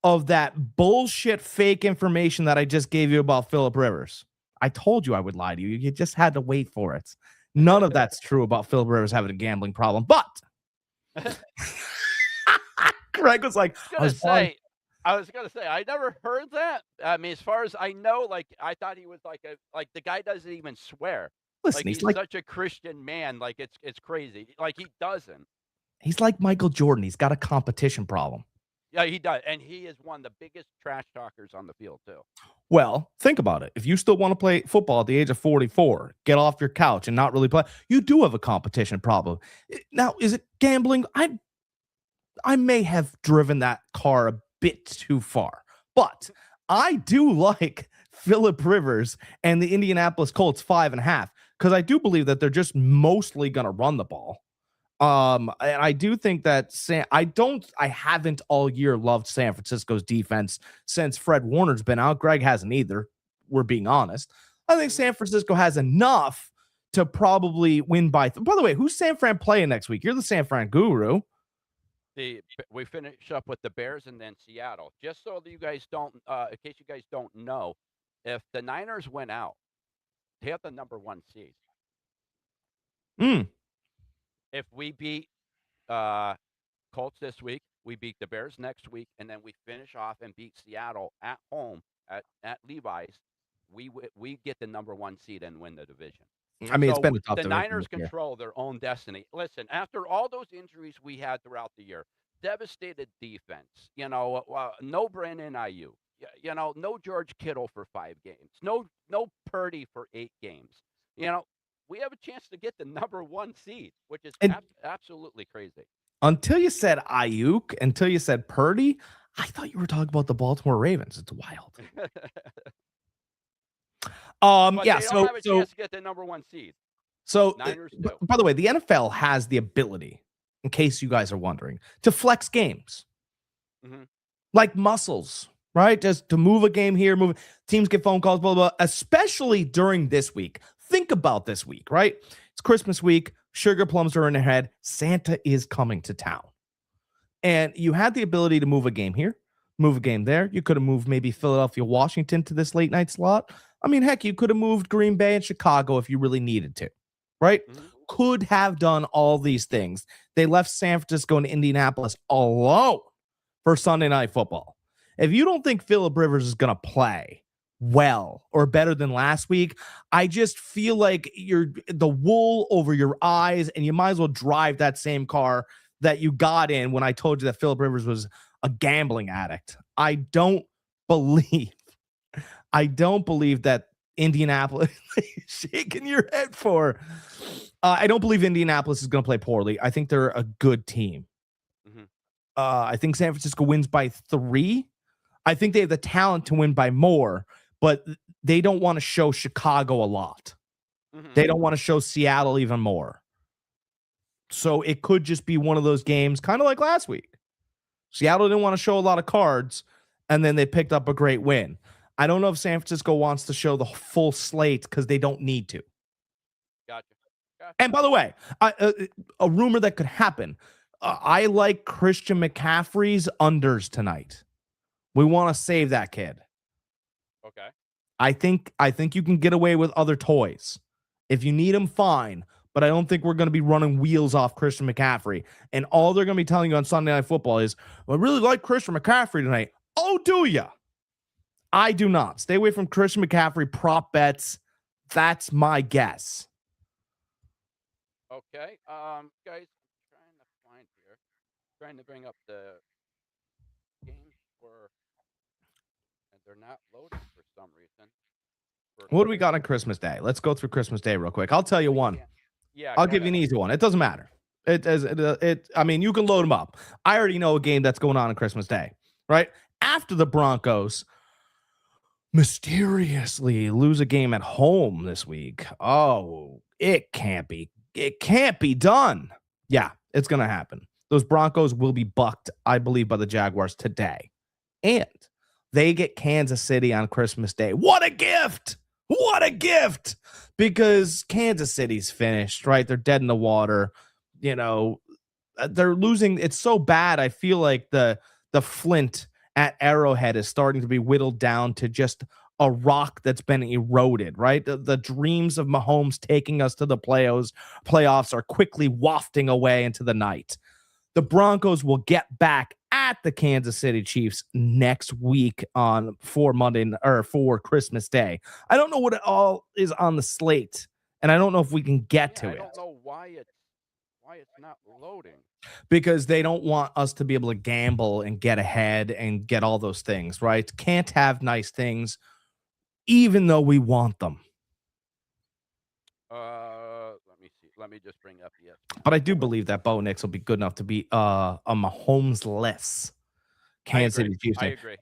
Speaker 2: of that bullshit fake information that I just gave you about Phillip Rivers, I told you I would lie to you. You just had to wait for it. None of that's true about Phillip Rivers having a gambling problem, but Greg was like,
Speaker 3: I was gonna say, I never heard that. I mean, as far as I know, I thought he was like the guy doesn't even swear.
Speaker 2: Listen,
Speaker 3: He's such a Christian man. It's crazy. He doesn't.
Speaker 2: He's like Michael Jordan. He's got a competition problem.
Speaker 3: Yeah, he does. And he is one of the biggest trash talkers on the field, too.
Speaker 2: Well, think about it. If you still want to play football at the age of 44, get off your couch and not really play, you do have a competition problem. Now, is it gambling? I may have driven that car a bit too far, but I do like Phillip Rivers and the Indianapolis Colts 5.5, because I do believe that they're just mostly going to run the ball. And I do think that I haven't all year loved San Francisco's defense since Fred Warner's been out. Greg hasn't either. We're being honest. I think San Francisco has enough to probably win by. By the way, who's San Fran playing next week? You're the San Fran guru.
Speaker 3: We finish up with the Bears and then Seattle. Just so that you guys don't, in case you guys don't know, if the Niners win out, they have the number 1 seed.
Speaker 2: Mm.
Speaker 3: If we beat Colts this week, we beat the Bears next week, and then we finish off and beat Seattle at home at Levi's, we get the number 1 seed and win the division.
Speaker 2: I mean, it's
Speaker 3: So
Speaker 2: been a tough
Speaker 3: the
Speaker 2: division
Speaker 3: Niners
Speaker 2: this year.
Speaker 3: control their own destiny. Listen, after all those injuries we had throughout the year, devastated defense, no Brandon Ayuk, no George Kittle for 5 games, no Purdy for 8 games. We have a chance to get the number 1 seed, which is
Speaker 2: And
Speaker 3: absolutely crazy.
Speaker 2: until you said Ayuk, until you said Purdy, I thought you were talking about the Baltimore Ravens. It's wild.
Speaker 3: But
Speaker 2: Yeah.
Speaker 3: they don't have a chance to get the number 1 seed.
Speaker 2: So,
Speaker 3: Niners do.
Speaker 2: by the way, the NFL has the ability, in case you guys are wondering, to flex games. Like muscles, right? Just to move a game here, teams get phone calls, blah, blah, blah, especially during this week. Think about this week, right? It's Christmas week. Sugar plums are in their head. Santa is coming to town. And you had the ability to move a game here, move a game there. You could have moved maybe Philadelphia, Washington to this late night slot. I mean, heck, you could have moved Green Bay and Chicago if you really needed to, right? Could have done all these things. They left San Francisco and Indianapolis alone for Sunday Night Football. If you don't think Phillip Rivers is going to play well or better than last week, I just feel like you're the wool over your eyes, and you might as well drive that same car that you got in when I told you that Phillip Rivers was a gambling addict. I don't believe that Indianapolis shaking your head for. I don't believe Indianapolis is going to play poorly. I think they're a good team. I think San Francisco wins by 3. I think they have the talent to win by more, but they don't want to show Chicago a lot. They don't want to show Seattle even more. So it could just be one of those games, kind of like last week. Seattle didn't want to show a lot of cards, and then they picked up a great win. I don't know if San Francisco wants to show the full slate because they don't need to.
Speaker 3: Gotcha.
Speaker 2: And by the way, a rumor that could happen. I like Christian McCaffrey's unders tonight. We want to save that kid.
Speaker 3: Okay.
Speaker 2: I think you can get away with other toys. If you need him, fine. But I don't think we're going to be running wheels off Christian McCaffrey. And all they're going to be telling you on Sunday Night Football is, well, I really like Christian McCaffrey tonight. Oh, do ya? I do not. Stay away from Christian McCaffrey prop bets. That's my guess.
Speaker 3: Okay. Guys, I'm trying to bring up the games and they're not loading for some reason.
Speaker 2: What do we got on Christmas Day? Let's go through Christmas Day real quick. I'll tell you one.
Speaker 3: Yeah.
Speaker 2: I'll give you an easy one. It doesn't matter. I mean, you can load them up. I already know a game that's going on Christmas Day, right? After the Broncos mysteriously lose a game at home this week. Oh, it can't be done. Yeah, it's going to happen. Those Broncos will be bucked, I believe, by the Jaguars today. And they get Kansas City on Christmas Day. What a gift! What a gift! Because Kansas City's finished, right? They're dead in the water. They're losing. It's so bad. I feel like the flint at Arrowhead is starting to be whittled down to just a rock that's been eroded, right? The dreams of Mahomes taking us to the playoffs are quickly wafting away into the night. The Broncos will get back at the Kansas City Chiefs next week for Christmas Day. I don't know what it all is on the slate, and I don't know if we can get to it.
Speaker 3: I don't know why it's not loading.
Speaker 2: Because they don't want us to be able to gamble and get ahead and get all those things, right? Can't have nice things, even though we want them.
Speaker 3: Let me see. Let me just bring up the.
Speaker 2: But I do believe that Bo Nix will be good enough to be a Mahomes-less Kansas City Chiefs.
Speaker 3: I agree.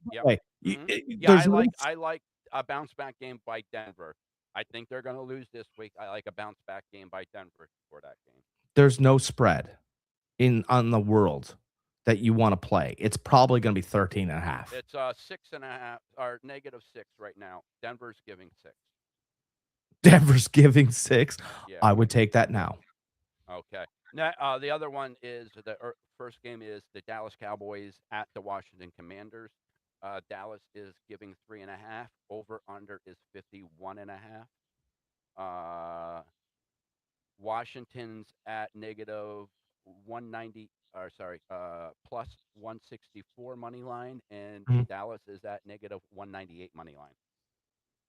Speaker 3: I like a bounce back game by Denver. I think they're going to lose this week. I like a bounce back game by Denver for that game.
Speaker 2: There's no spread on the world that you want to play. It's probably going to be 13.5.
Speaker 3: It's 6.5 or -6 right now. Denver's giving 6.
Speaker 2: Denver's giving 6.
Speaker 3: Yeah.
Speaker 2: I would take that now.
Speaker 3: Okay. Now, the other one is first game is the Dallas Cowboys at the Washington Commanders. Dallas is giving 3.5. Over under is 51.5. Uh, Washington's at negative 190, or sorry, plus 164 money line, and
Speaker 2: Mhm.
Speaker 3: Dallas is at negative 198 money line.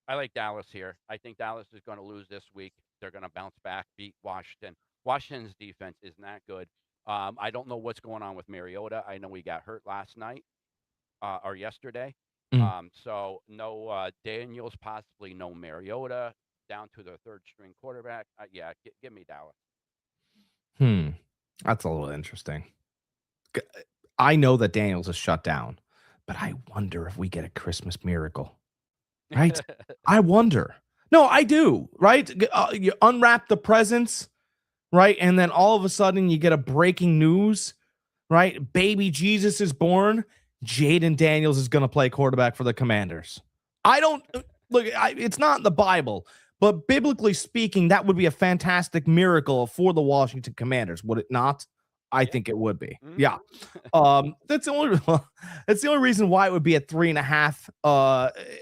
Speaker 3: I like Dallas here. I think Dallas is going to lose this week. They're going to bounce back, beat Washington. Washington's defense is not good. I don't know what's going on with Mariota. I know he got hurt last night or yesterday.
Speaker 2: Mhm.
Speaker 3: So no Daniels, possibly no Mariota. Down to the third string quarterback. Yeah, give me Dallas.
Speaker 2: Hmm. That's a little interesting. G- I know that Daniels is shut down, but I wonder if we get a Christmas miracle, right? I wonder. No, I do, right? You unwrap the presents, right? And then all of a sudden you get a breaking news, right? Baby Jesus is born. Jaden Daniels is going to play quarterback for the Commanders. I don't look, it's not in the Bible, but biblically speaking, that would be a fantastic miracle for the Washington Commanders, would it not? I
Speaker 3: Yeah.
Speaker 2: think it would be.
Speaker 3: Mhm.
Speaker 2: Yeah. That's the only that's the only reason why it would be at 3.5.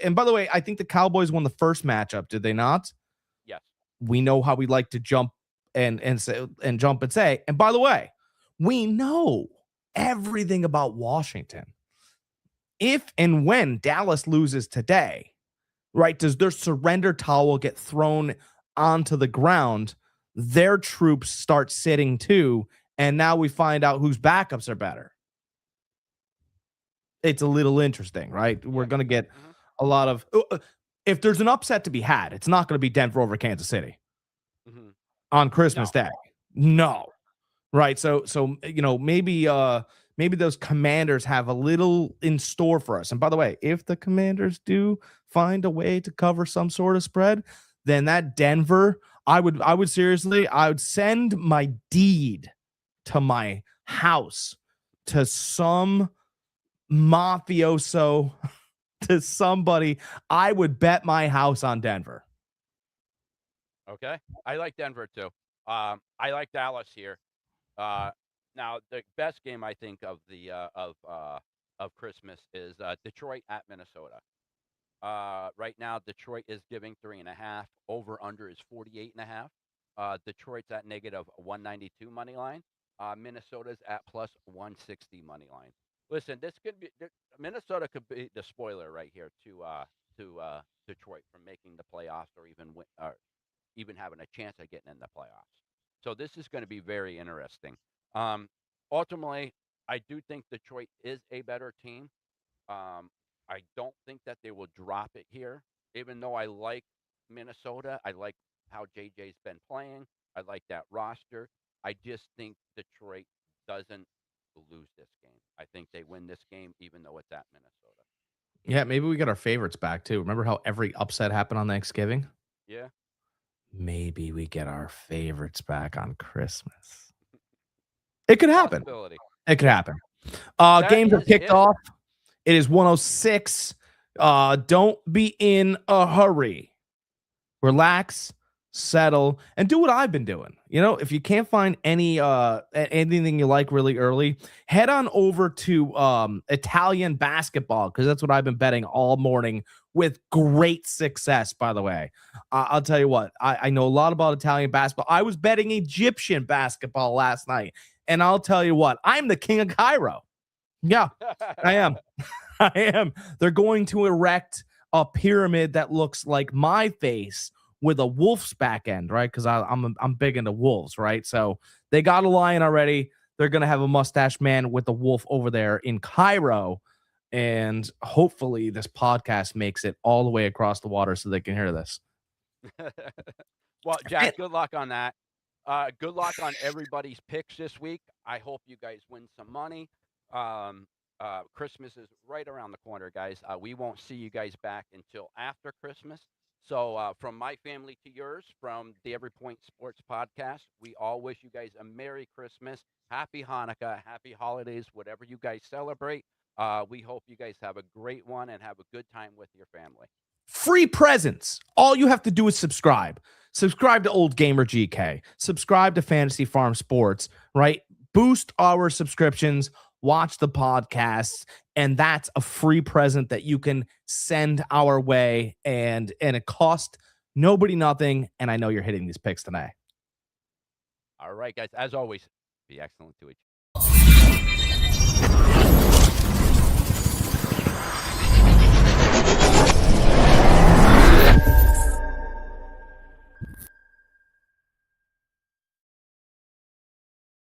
Speaker 2: And by the way, I think the Cowboys won the first matchup, did they not?
Speaker 3: Yes.
Speaker 2: We know how we like to jump and say and jump and say. And by the way, we know everything about Washington. If and when Dallas loses today, right, does their surrender towel get thrown onto the ground? Their troops start sitting too, and now we find out whose backups are better. It's a little interesting, right? We're
Speaker 3: Yeah.
Speaker 2: going to get
Speaker 3: Hmm.
Speaker 2: a lot of if there's an upset to be had, it's not going to be Denver over Kansas City
Speaker 3: Hmm.
Speaker 2: on Christmas
Speaker 3: No.
Speaker 2: Day.
Speaker 3: Mm-mm.
Speaker 2: No. Right. So maybe those Commanders have a little in store for us. And by the way, if the Commanders do find a way to cover some sort of spread, then that Denver, I would send my deed to my house to some mafioso to somebody. I would bet my house on Denver.
Speaker 3: Okay. I like Denver too. I like Dallas here. Uh, Now the best game I think of Christmas is Detroit at Minnesota. Right now, Detroit is giving 3.5. Over under is 48.5. Detroit's at negative 192 money line. Minnesota's at plus 160 money line. Listen, Minnesota could be the spoiler right here to Detroit from making the playoffs or even having a chance at getting in the playoffs. So this is going to be very interesting. Um, Ultimately, I do think Detroit is a better team. I don't think that they will drop it here, even though I like Minnesota. I like how JJ's been playing. I like that roster. I just think Detroit doesn't lose this game. I think they win this game, even though it's at Minnesota.
Speaker 2: Yeah, maybe we get our favorites back too. Remember how every upset happened on Thanksgiving?
Speaker 3: Yeah,
Speaker 2: Maybe we get our favorites back on Christmas. It could happen.
Speaker 3: possibility.
Speaker 2: It could
Speaker 3: Yeah,
Speaker 2: happen.
Speaker 3: that
Speaker 2: Games are
Speaker 3: is
Speaker 2: kicked
Speaker 3: it.
Speaker 2: off. It is 106. Don't be in a hurry. Relax, settle, and do what I've been doing. If you can't find anything you like really early, head on over to Italian basketball because that's what I've been betting all morning with great success, by the way. I'll tell you what, I know a lot about Italian basketball. I was betting Egyptian basketball last night, and I'll tell you what, I'm the king of Cairo. Yeah, I am. I am. They're going to erect a pyramid that looks like my face with a wolf's back end, right? Because I'm big into wolves, right? So they got a lion already. They're gonna have a mustache man with a wolf over there in Cairo, and hopefully this podcast makes it all the way across the water so they can hear this.
Speaker 3: Well,
Speaker 2: And
Speaker 3: Jack, good luck on that. Good luck on everybody's picks this week. I hope you guys win some money. Um, Christmas is right around the corner, guys. We won't see you guys back until after Christmas. So, from my family to yours, from the Every Point Sports Podcast, we all wish you guys a Merry Christmas, Happy Hanukkah, Happy Holidays, whatever you guys celebrate. We hope you guys have a great one and have a good time with your family.
Speaker 2: Free presents. All you have to do is subscribe. Subscribe to OldGamerGK. Subscribe to Fantasy Farm Sports, right? Boost our subscriptions, watch the podcasts, and that's a free present that you can send our way, and it costs nobody nothing, and I know you're hitting these picks today.
Speaker 3: All right, guys. As always, be excellent to each other.